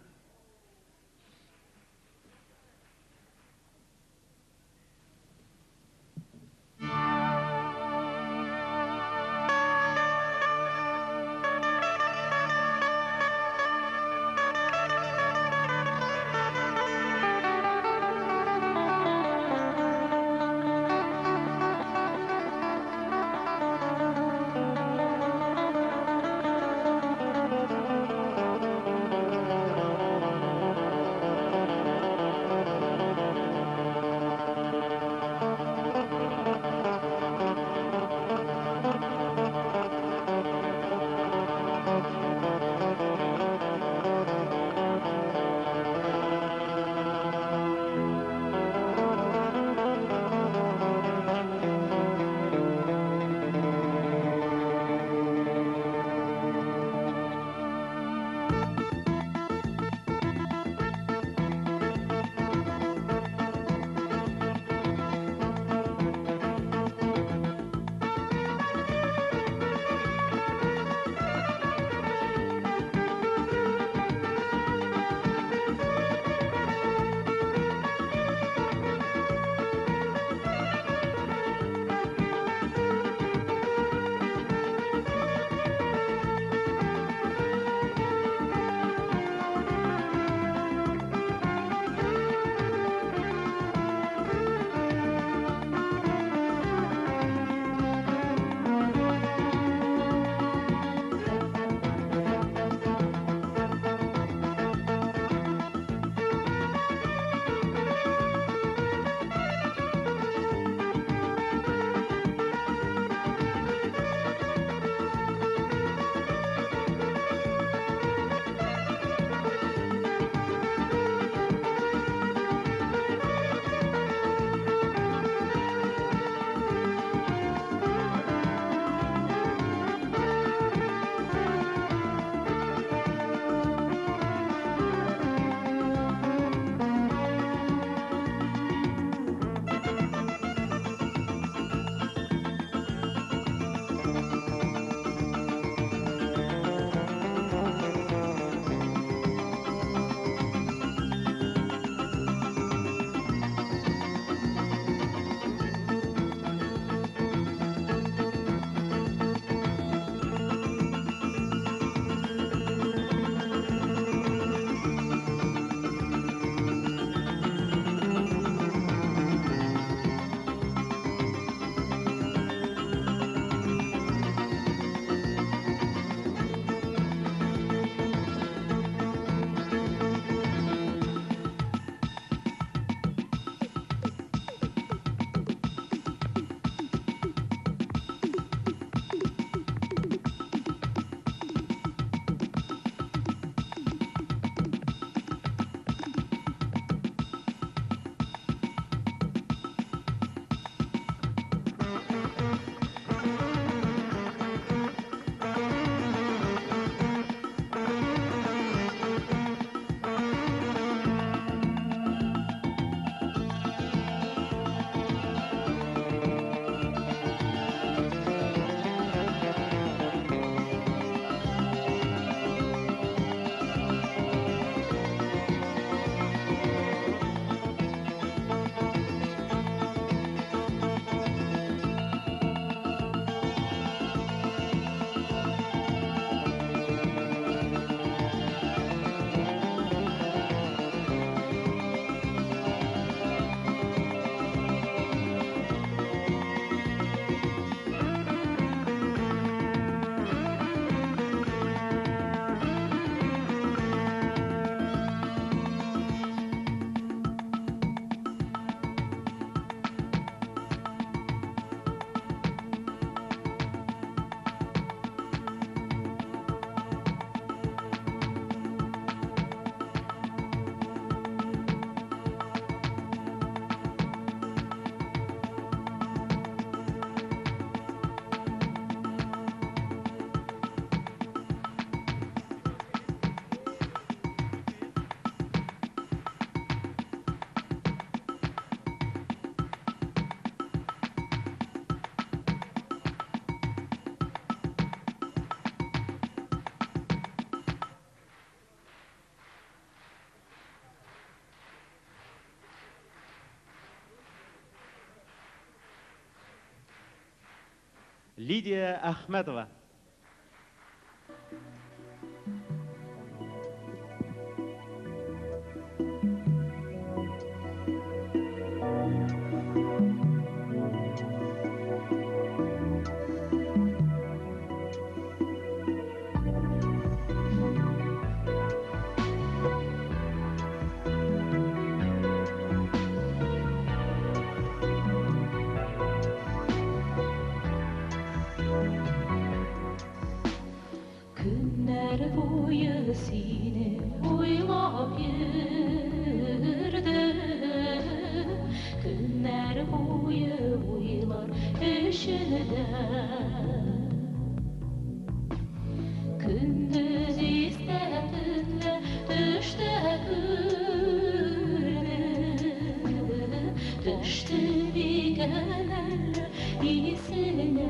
S1: Лидия Ахмедова.
S8: Günler boyu seni oylap yürüdüm. Günler boyu oylar üşüdüm. Gündüz istep tünle düşte gördüm. Düştü bir gönül iyisine.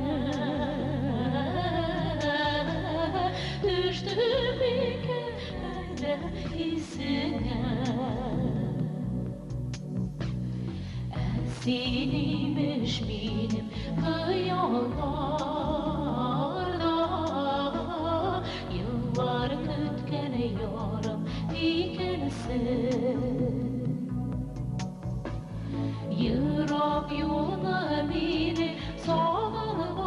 S8: Düştü bir gönül iyisine. Esinimiş benim kıyallarda. Yıllar kütken yarım dikensin. Yırak yola beni sağlığına.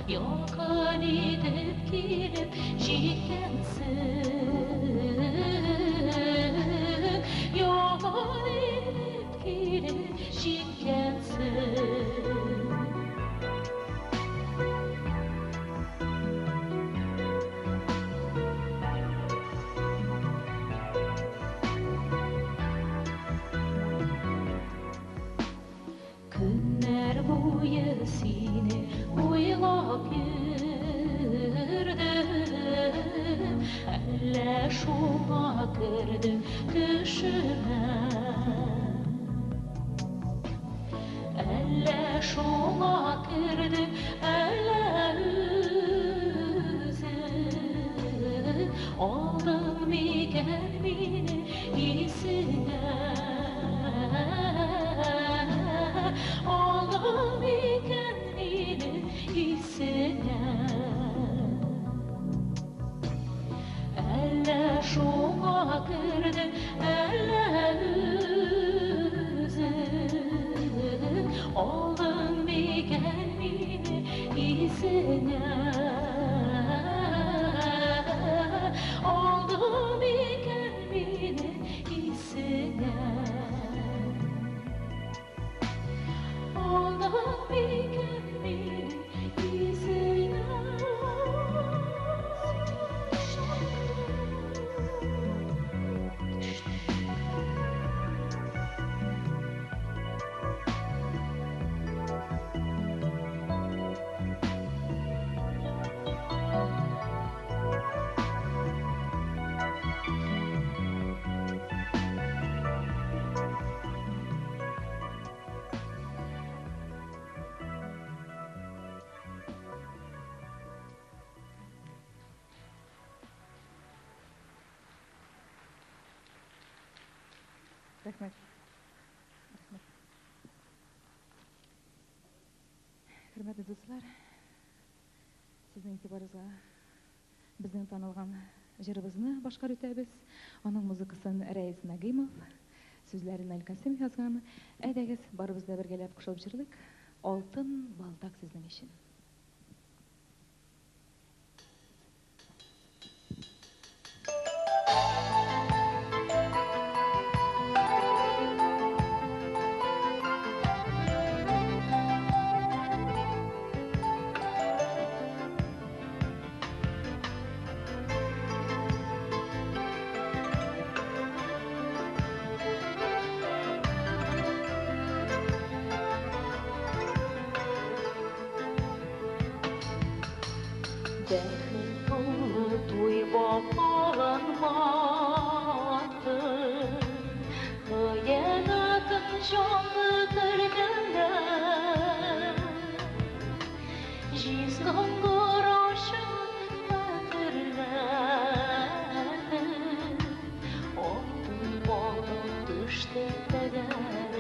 S8: Yakın edip girip jitkensin. Yakın edip girip jitkensin. Günler boyu seni oylap yürüdüm. Әллә шуңа керде төшемә. Әллә шуңа керде, әллә үзе. Алдың микән мине исеңә. Aldың микән мине исеңә. Әллә шуңа керде, әллә үзе. Алдың микән мине исеңә. Алдың микән мине исеңә. Aldың микән мине исеңә.
S9: Рәхмәт. Хөрмәтле дуслар, сезнең игътибарыгызга безнең танылган җырыбызны башкарып үтәбез. Аның музыкасын Рәис Нәгыймов, сүзләрен Әлкасым язган. Әйдәгез, барыбыз да бергәләп кушылып җырлыйк. Алтын балдак сезнең өчен.
S8: Бәхет тулы туй бапланмады. Хыянатын жанны кергәндә. Җизган карашын хәтерләде. Алтын балык төште тәгәрәп.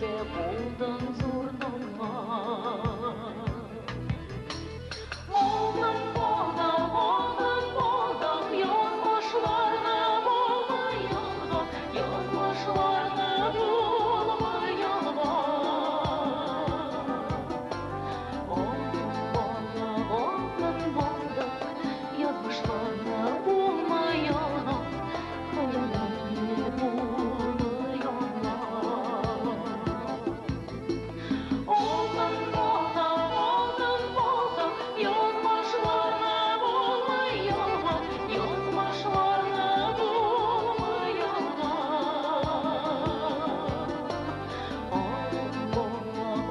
S8: Көйгәләргә булдың зурдыңга. Болдың, болдың, болдың, болдың, язмышларны булмай ялган, язмышларны булмай ялган. Болдың, болдың, болдың, болдың, язмышларны булмай ялган, хыялларны булмай ялган. Болдың, болдың, болдың, болдың, язмышларны булмай ялган, язмышларны булмай ялган.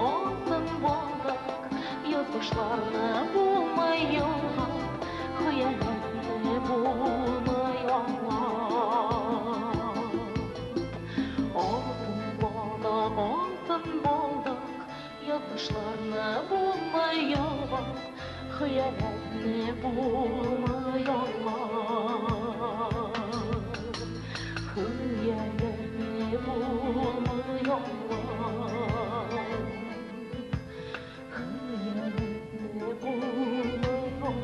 S8: Алтын болдық, язмышларны булмай ялган, хыялларны булмай ялган. Алтын болдық, язмышларны булмай ялган, хыялларны булмай ялган. Хыялларны булмай ялган. Хыялларны булмай ялган.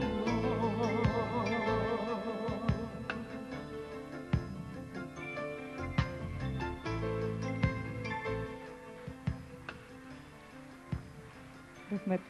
S9: Рәхмәт.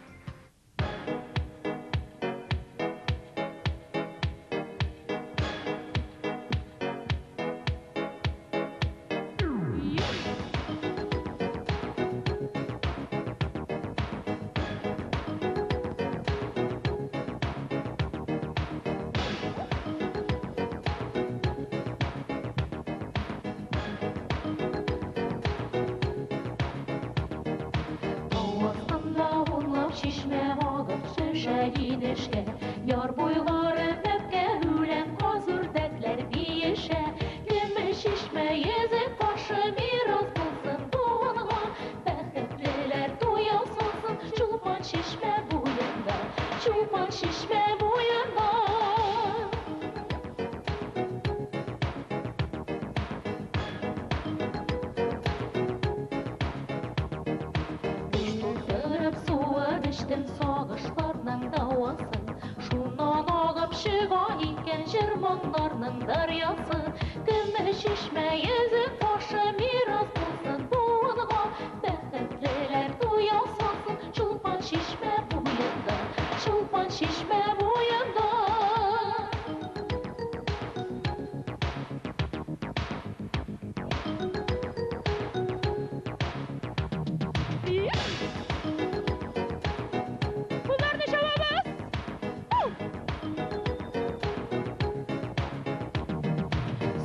S8: Астында урлап шишмә алып шешә инешкә, яр буйлары бәпкә үлән казүрдәкләр биешә. Көмеш шишмә езек башы мирас булсын буынга, бәхетлеләр туя сылсын Чулпан шишмә буенда, Чулпан шишмә буенда. Тутырып суы эчтем сагышларның дауасын, шуннан агып чыга икән җыр-моңнарның дәрьясы. Көмеш шишмә езек башы мирас булсын буынга, бәхетлеләр туя сылсын Чулпан шишмә буенда, Чулпан шишмә буенда. Bunlarni chavabız.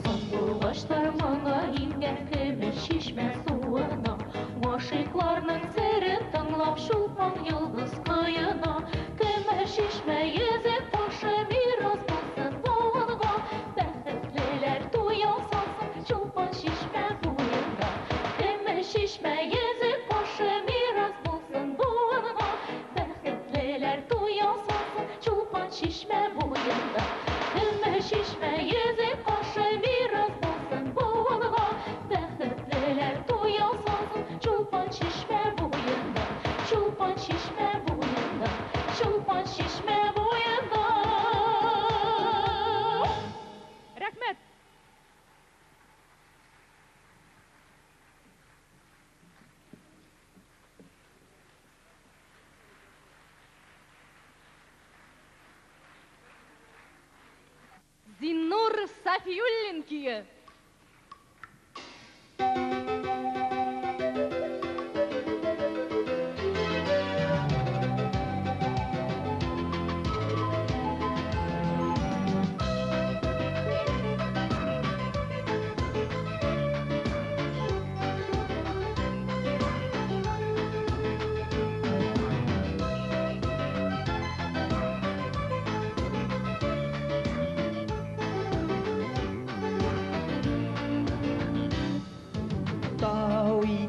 S8: Сандугачлар моңа иңгән көмеш шишмә суына, гашыйкларның серен тыңлап Чулпан йолдыз кыена. Көмеш шишмә езек башы мирас булсын буынга, бәхетлеләр туя салсын Чулпан шишмә буенда. Көмеш шишмә езек башы мирас булсын буынга, бәхетлеләр туя салсын Чулпан шишмә буенда. Көмеш шишмә езек башы мирас булсын буынга, бәхетлеләр туя салсын Чулпан шишмә буенда, Чулпан шишмә буенда, Чулпан шишмә буенда.
S2: Рәхмәт. Зиннур Сафиуллин күйі.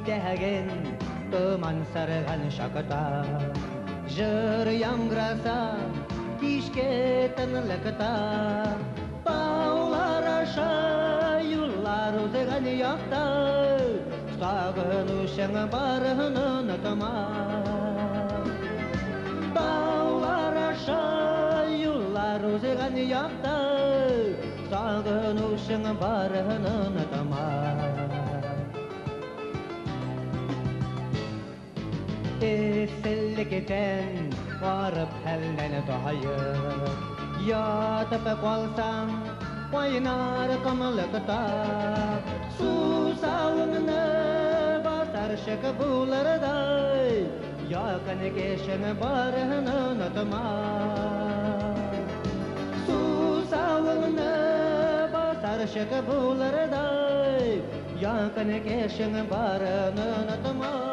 S10: итәген томан сарыган шакыта. Жыр яңгыраса кичке тынлыкта. Таулар аша юллар узган якта, Sağınışın barın unutma Dağlar aşağı yollar uzayan yakta Sağınışın barın unutma Esellikten varıp elden doğayır Yatıp kalsam oynar kımılıkta Susağını basar şık bularday Yakın geçen barın unutma Susağını basar şık bularday Yakın geçen barın unutma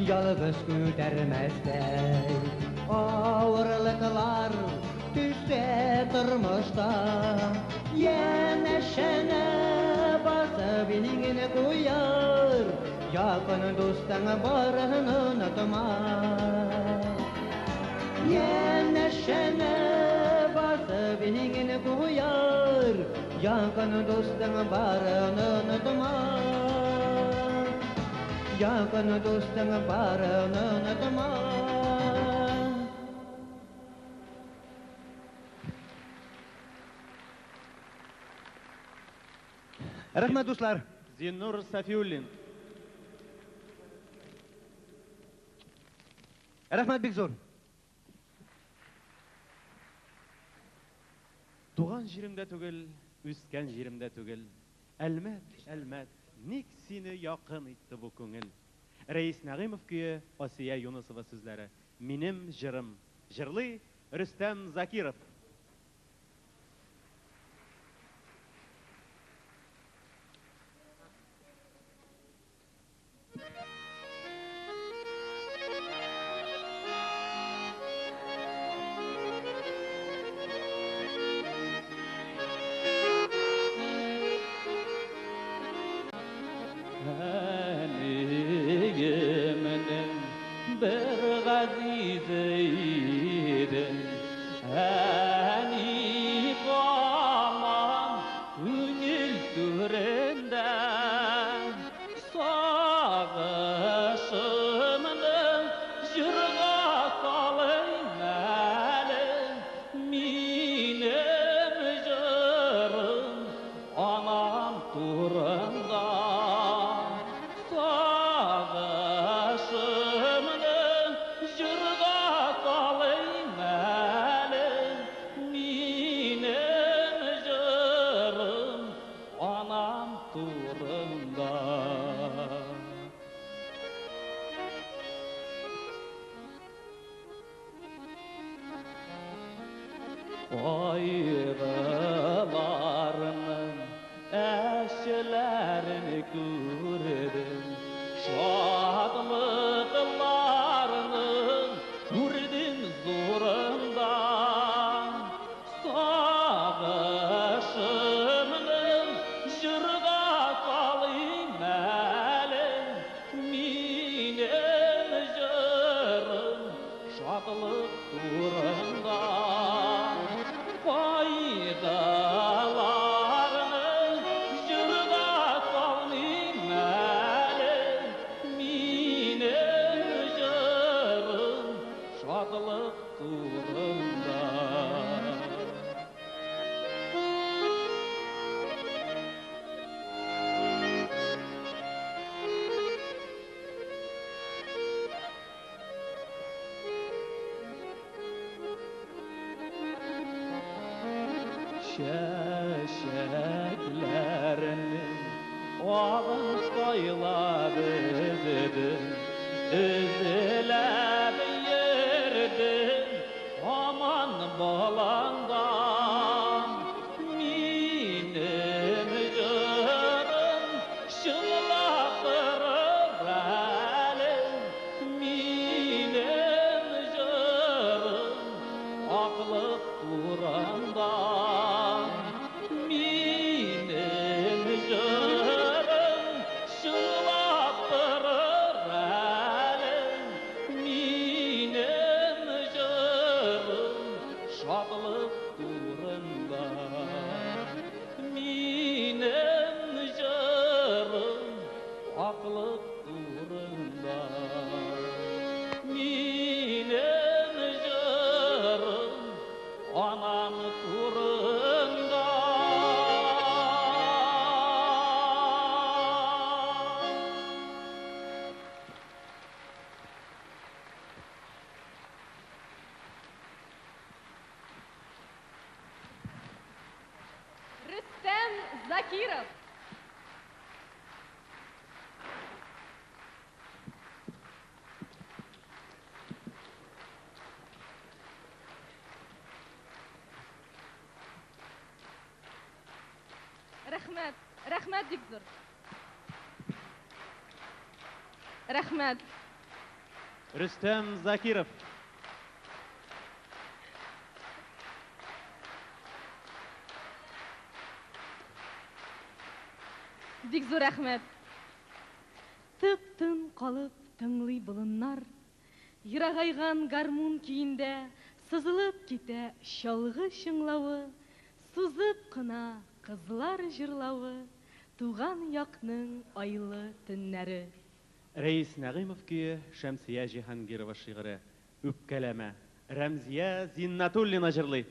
S10: Yalnız güdermezler Ağırlıklar düşse durmuşta Yeneşene basıp ilgini koyar Yakın dostun barın unutma Yeneşene basıp ilgini koyar Yakın dostun barın unutma Yakın dostun barın unutma Rahmet dostlar.
S1: Zinnur Safiullin.
S10: Rahmet bek zor.
S1: Туган җиремдә түгел, үскән җиремдә түгел. Әлмәт, ник сине якын итте бу күңел. Рәис Нәгыймов көе, Асия Юнусова сүзләре. Минем җырым. Җырлый Рөстәм Закиров.
S3: Ayrılarının eşlerini gördüm Şadlıklarının gördüm zorundan Sağışımının jırga kalayım elim Minem jırım şadlık durundan Faydalarının jırga kalayım elim Minem jırım şadlık durundan Şeşeklerinin ağın sayıları dedim Üzülep yerdim aman balandan Minim jırım şınglatırır elim Minim jırım aklık duranda
S2: Закиров. Рәхмәт, рәхмәт бик зур. Рәхмәт.
S1: Рөстәм Закиров.
S2: Бик зур рәхмәт. Тып-тын калып тыңлый болыннар, ерагайган гармун көендә сызылып китә чалгы чыңлавы, сузып кына кызлар җырлавы, туган якның айлы төннәре.
S1: Рәис Нәгыймов көе, Шәмсия Җиһангирова шигыре. Үпкәләмә. Рәмзия Зиннатуллина җырлый.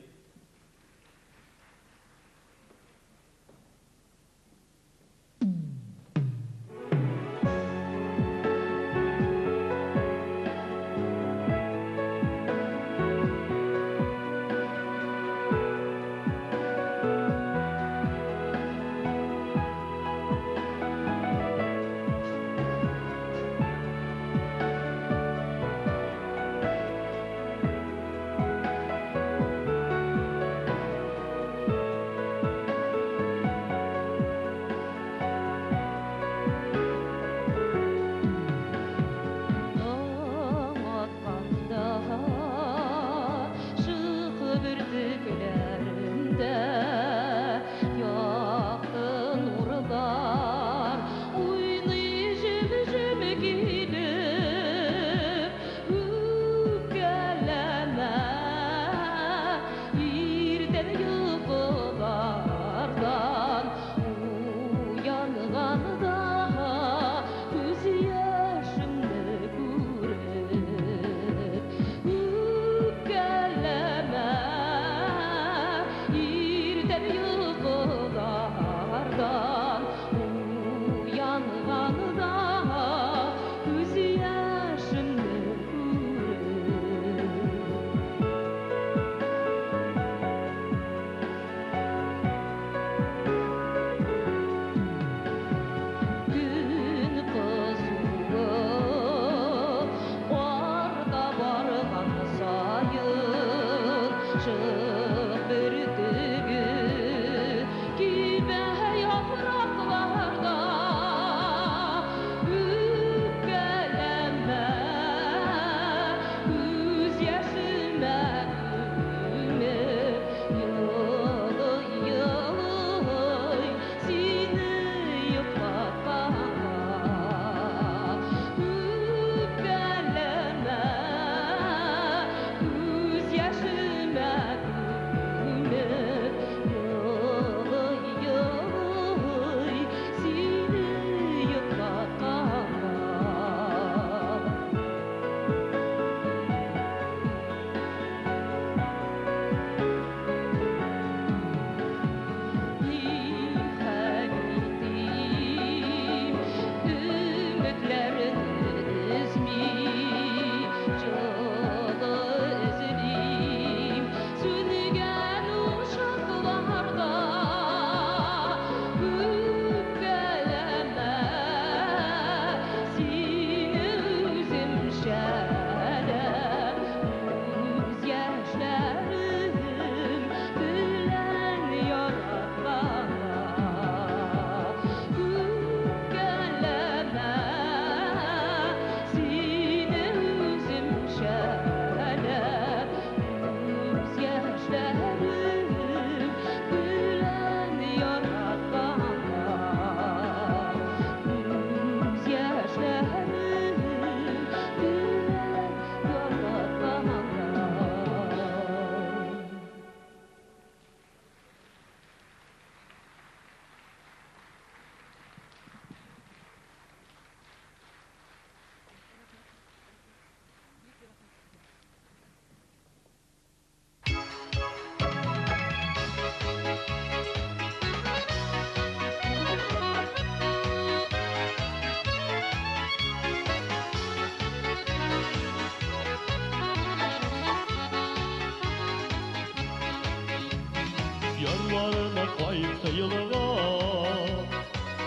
S3: Yarlarına kayıp sayılığa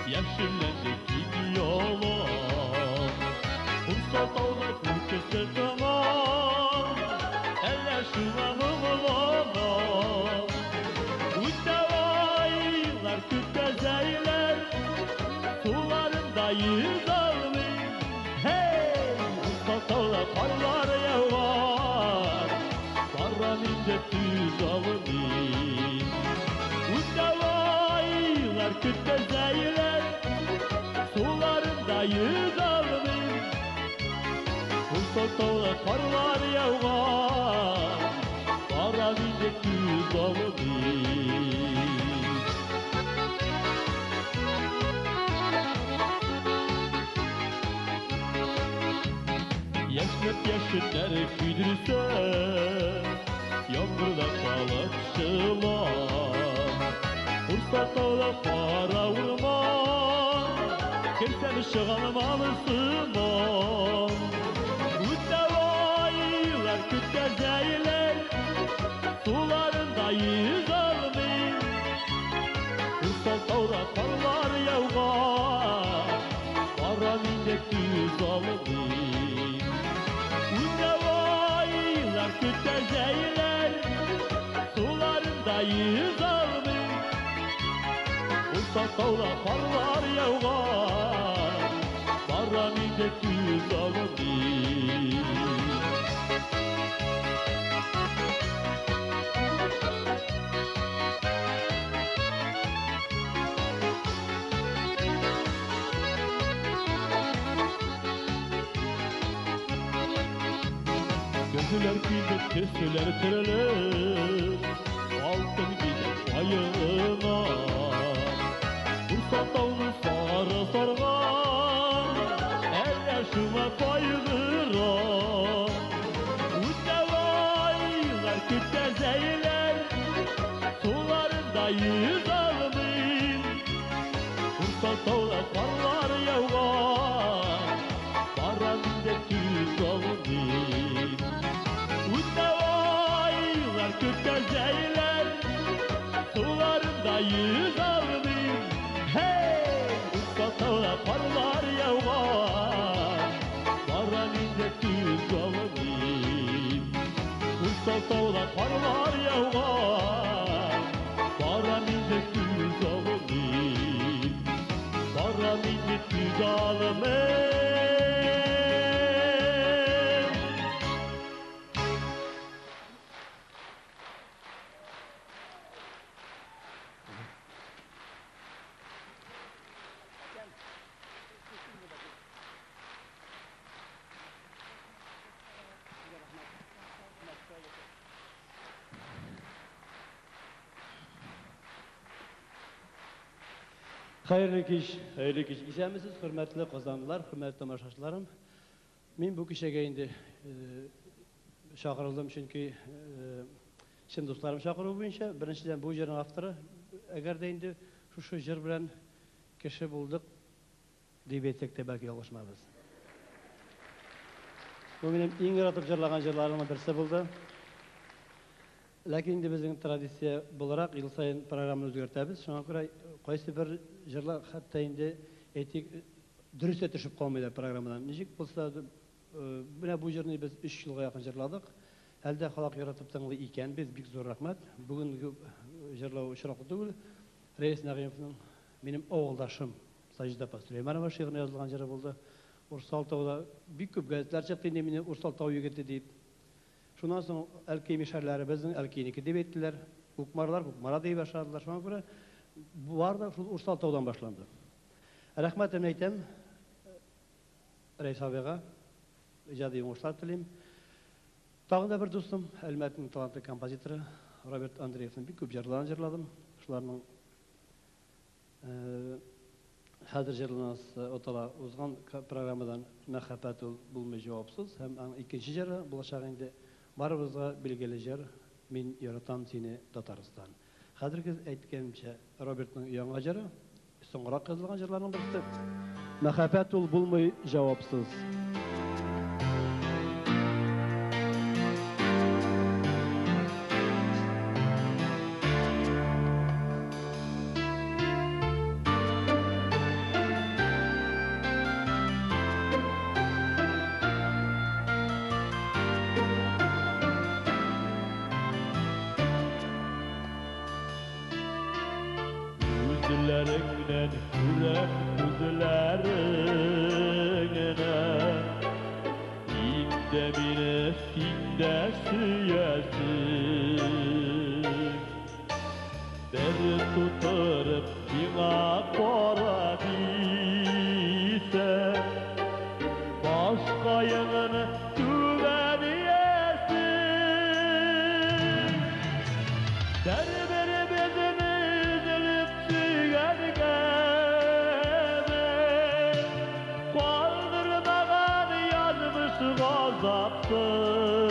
S3: Yaşımlandı gidiyorlar Kumsal tağla kürkesi zaman Eller şulamımlama Uçtavaylar kütezeyler Sularında yüz almayın Hey! Kumsal tağla karlar yağar Paraminde tüz almayın Uçtavaylar kütezeyler Sularında yüz almayın Kumsal tağla karlar yağar Paraminde tüz almayın Yaşlık yaşıtlar küydürse Yağmurda kalıp şılar Fırsat alıp para vurma Kimseni şığanım alısıman Uçtavaylar kütkezeyler Sularında yüz almayın Fırsat alıp karlar yağar Paraminde tüz almayın Uçtavaylar kütkezeyler Sularında yüz almayın Fırsat alıp karlar yağar Paraminde tüz almayın Gözüler gidip kesüler tırılır Altın gidip ayağına Fırsat avlı sarı sargan El yaşıma kaygıran Uçtavaylar kütkezeyler Sularında yüz almayın Fırsat avlı karlar yağar Paraminde tüz almayın Uçtavaylar kütkezeyler Sularında yüz almayın Hey! Uçtavaylar karlar yağar Paraminde tüz almayın Uçtavaylar karlar yağar Paraminde tüz almayın Paraminde tüz almayın
S11: Hayırlı kış. İsəmisiz, hürmetli qazandılar, hürmetli tamaşaçılarım. Men bu kişiye indi çağırıldım çünkü şimdi dostlarım çağırıyor boyunca. Birinciden bu yerin avtoru. Eğer de indi şu yer bilen kişi bulduk deyip etsek de belki yollaşmamız. Bu benim en yaratıp jarlagan yerlerimden birisi buldu. Lakin indi bizim tradisiya olarak yıl sayın programını özgürtemiz. Şuna göre qaysi bir jırlar hatta indi etik dürüst etişip kalmaydı programından. Necik bolsa bu yerini biz 3 yılga yakın jırladık. Elde halak yaratıp tanılı iken biz bik zor rahmet. Bugün jırlaw uçraqlı değil. Reis Nagimовның benim oğuldaşım Sajida Pastüreymanova şiirine yazılgan jiri buldu. Ursaltau'da bik köp gazetler çıktı indi meni Ursaltau yigiti deyip. Şundan soň Elkey meşerleri bizning Elkeyniki dep ettiler. Hukmarlar hukmara deyip başladılar. Şuna göre bu var da Ursaltau'dan başlandı. Rahmetimni aytam Reis abiga ijodiy o'ng'ishlar tilayman. Tag'in da bir do'stim, Almatning talantli kompozitori Robert Andreevning bik köp jarlarini jarladim. Shularning hozir jarlanas o'tala o'zgan programmadan Mahabatul bulmay javobsiz ham ikkinchi jari bo'lashag'ingda baribizga belgili jar Men yaratam seni Tatariston. Hozirgi aytganimcha Robertning yangi jari so'ngroq yozilgan jarlarning birisi Mahabatul bulmay javobsiz.
S3: Gözlerinden küren gözlerine İnde bile sinde süyesin Beni tutarıp bina kora diyse Başka yanını güveniyesin Derberi bezini üzülüp sügergeme Kaldırmadan yazmış gazapsın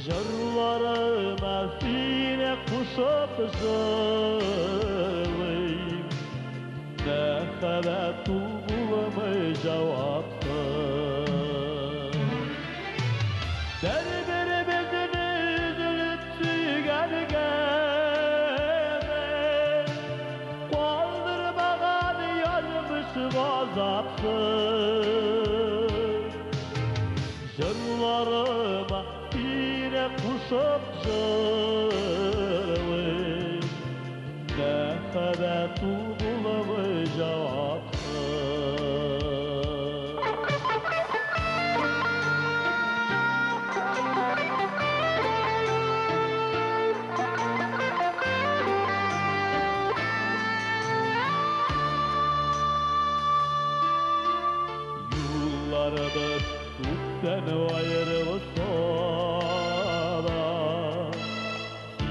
S3: Jırlarıma sine kuşup zırlayım Ne kadar tuğulama cevapsın Derberi bezini üzülüp sügergeme Kaldırmadan yazmış gazapsın Jırlarıma yine kuşup zırlayım Ne kadar tuğulama cevapsın Yıllarımız tütten ayrılsa da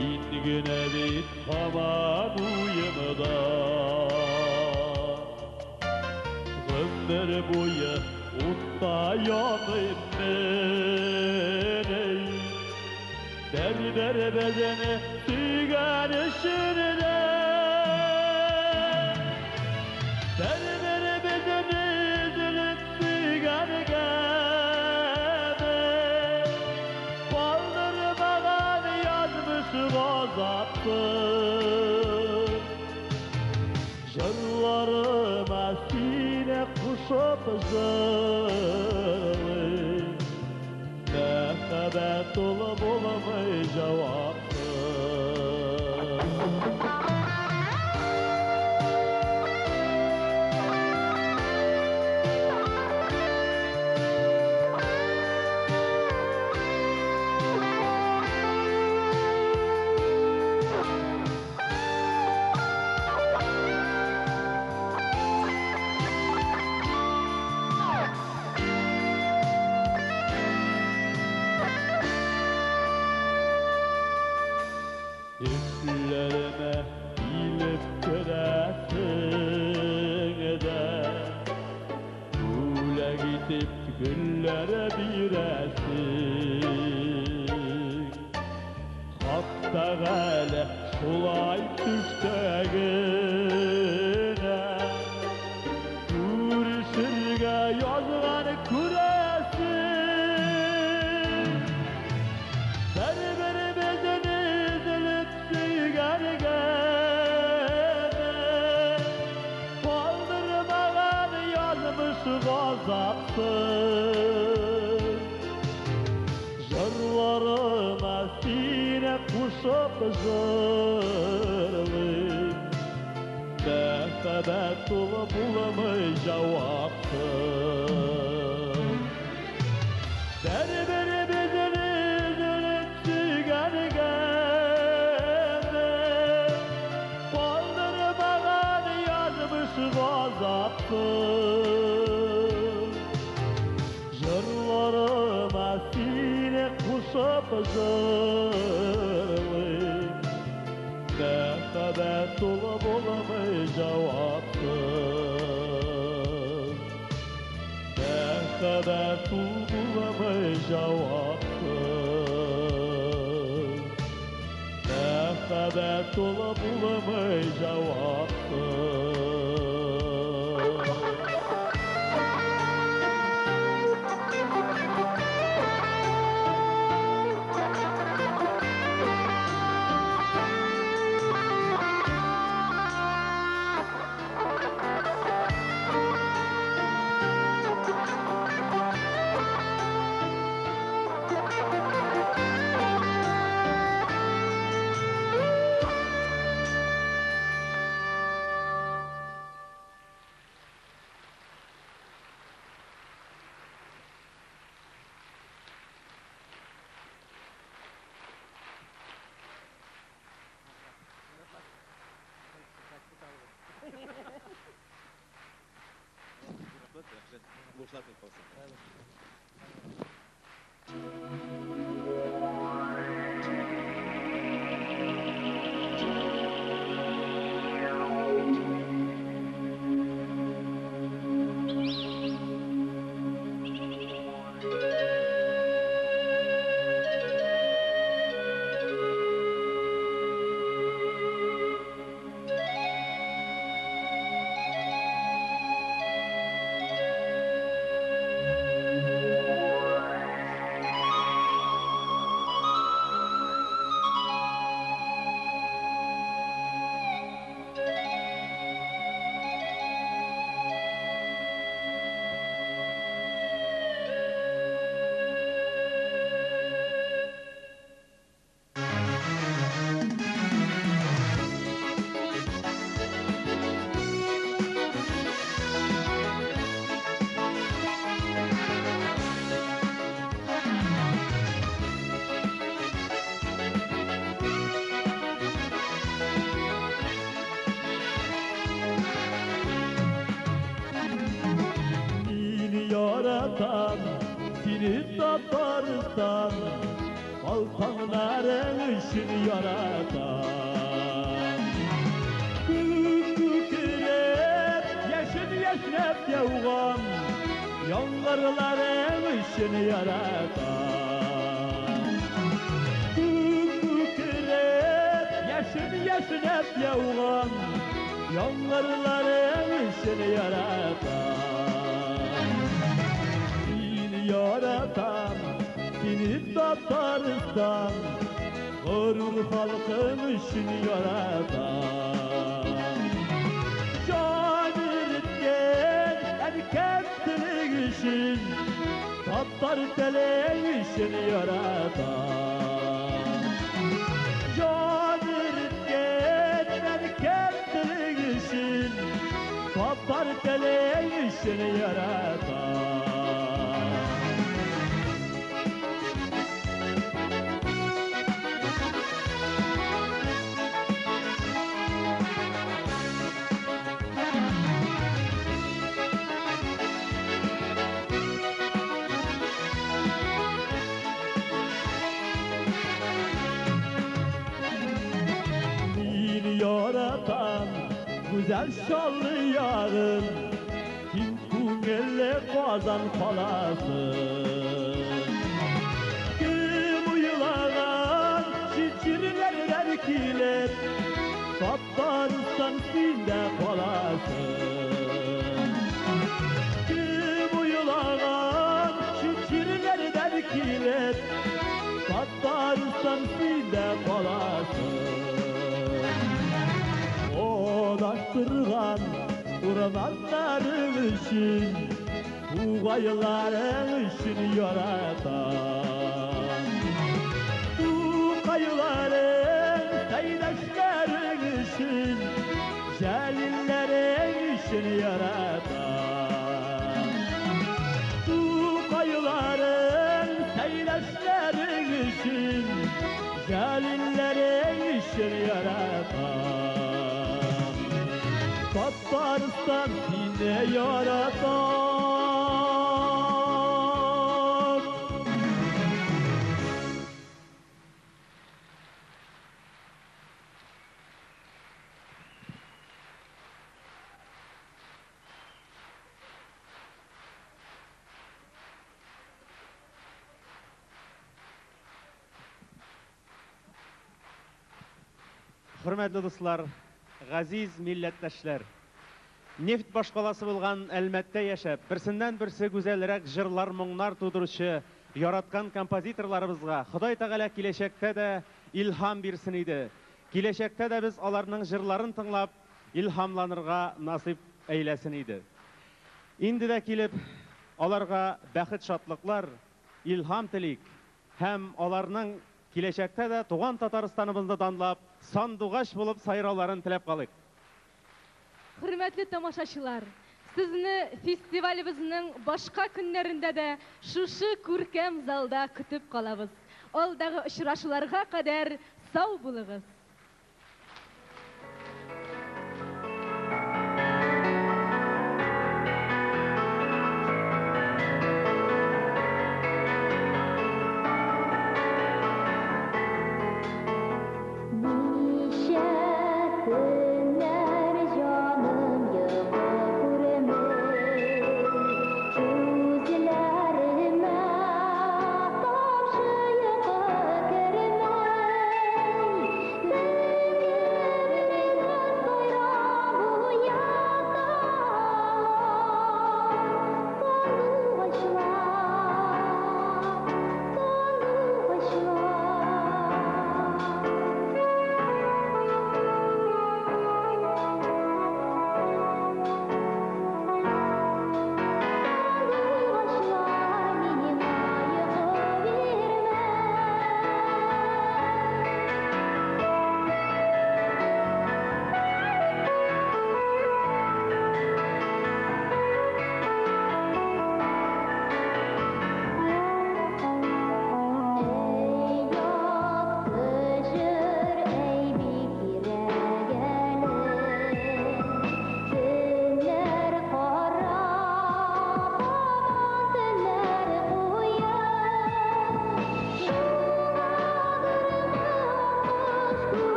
S3: İngine bit hamam uyumda Ömür boyu utta yanayım beni Der bedeni sügen ışırda Der bedeni üzülüp sügergeme Kaldırmadan yazmış gazapsın Jırlarıma sine kuşup zırlayım Ne kadar dolu bulamay cevapsın Üstlerime ilip göresin de Gule gidip güllere biresin Hatta gale sulay düştüğüne Kürşürge yazgan küresin Berberi bezini üzülüp sügergeme Kaldırmadan yazmış gazapsın Jırlarıma sine kuşup zırlayım Ne kadar dolu bulamay cevapsın Derberi bezini üzülüp sügergeme Kaldırmadan yazmış gazapsın Jırlarıma sine kuşup zırlayım Ne kadar dolu bulamay cevapsın Ne kadar tuğulamay cevapsın Ne kadar dolu bulamay cevapsın
S1: Ушылар кеп калсын.
S3: yaratan, seni tatarsan, baltanların ışını yaratan. Kükürep, yeşil yeşnep yavgan, yağmurların ışını yaratan. Kükürep, yeşil yeşnep yavgan, yağmurların ışını yaratan. Yaratan, seni tatarsan, gurur halkın için yaratan. Can eritken, erkeklik için, tatar telek için yaratan. Can eritken, erkeklik için, tatar telek için yaratan. Yaratan güzel şallı yarın, kim kumelle kazan falasın. Kim uyulagan çiçirler erkiler, Tatarıstan sinde falasın. Kim uyulagan çiçirler erkiler, Tatarıstan sinde falasın. Odaştırgan urmanların için, Tuğayların için yaratan. Tuğayların seyleşlerin için, Celillerin için yaratan. Tuğayların seyleşlerin için, Celillerin için yaratan. Tataristan yine yaratan.
S1: Hürmetli dostlar, газиз милләттәшләр. Нефт башкаласы булган Әлмәттә яшәп, берсеннән-берсе гүзәлрәк җырлар, моңнар тудыручы яраткан композиторларыбызга Ходай Тәгалә киләчәктә дә илһам бирсен иде. Киләчәктә дә без аларның җырларын тыңлап, илһамланырга насыйп әйләсен иде. Инде дә килеп, аларга бәхет, шатлыклар, илһам телик һәм аларның киләчәктә дә туган Татарстаныбызны данлап, сандугач булып сайрауларын теләп калыйк.
S2: Hürmetli тамашачылар, сезне фестивалебезнең башка көннәрендә дә шушы күркәм залда көтеп калабыз. Алдагы очрашуларга кадәр сау булыгыз.
S12: Thank you.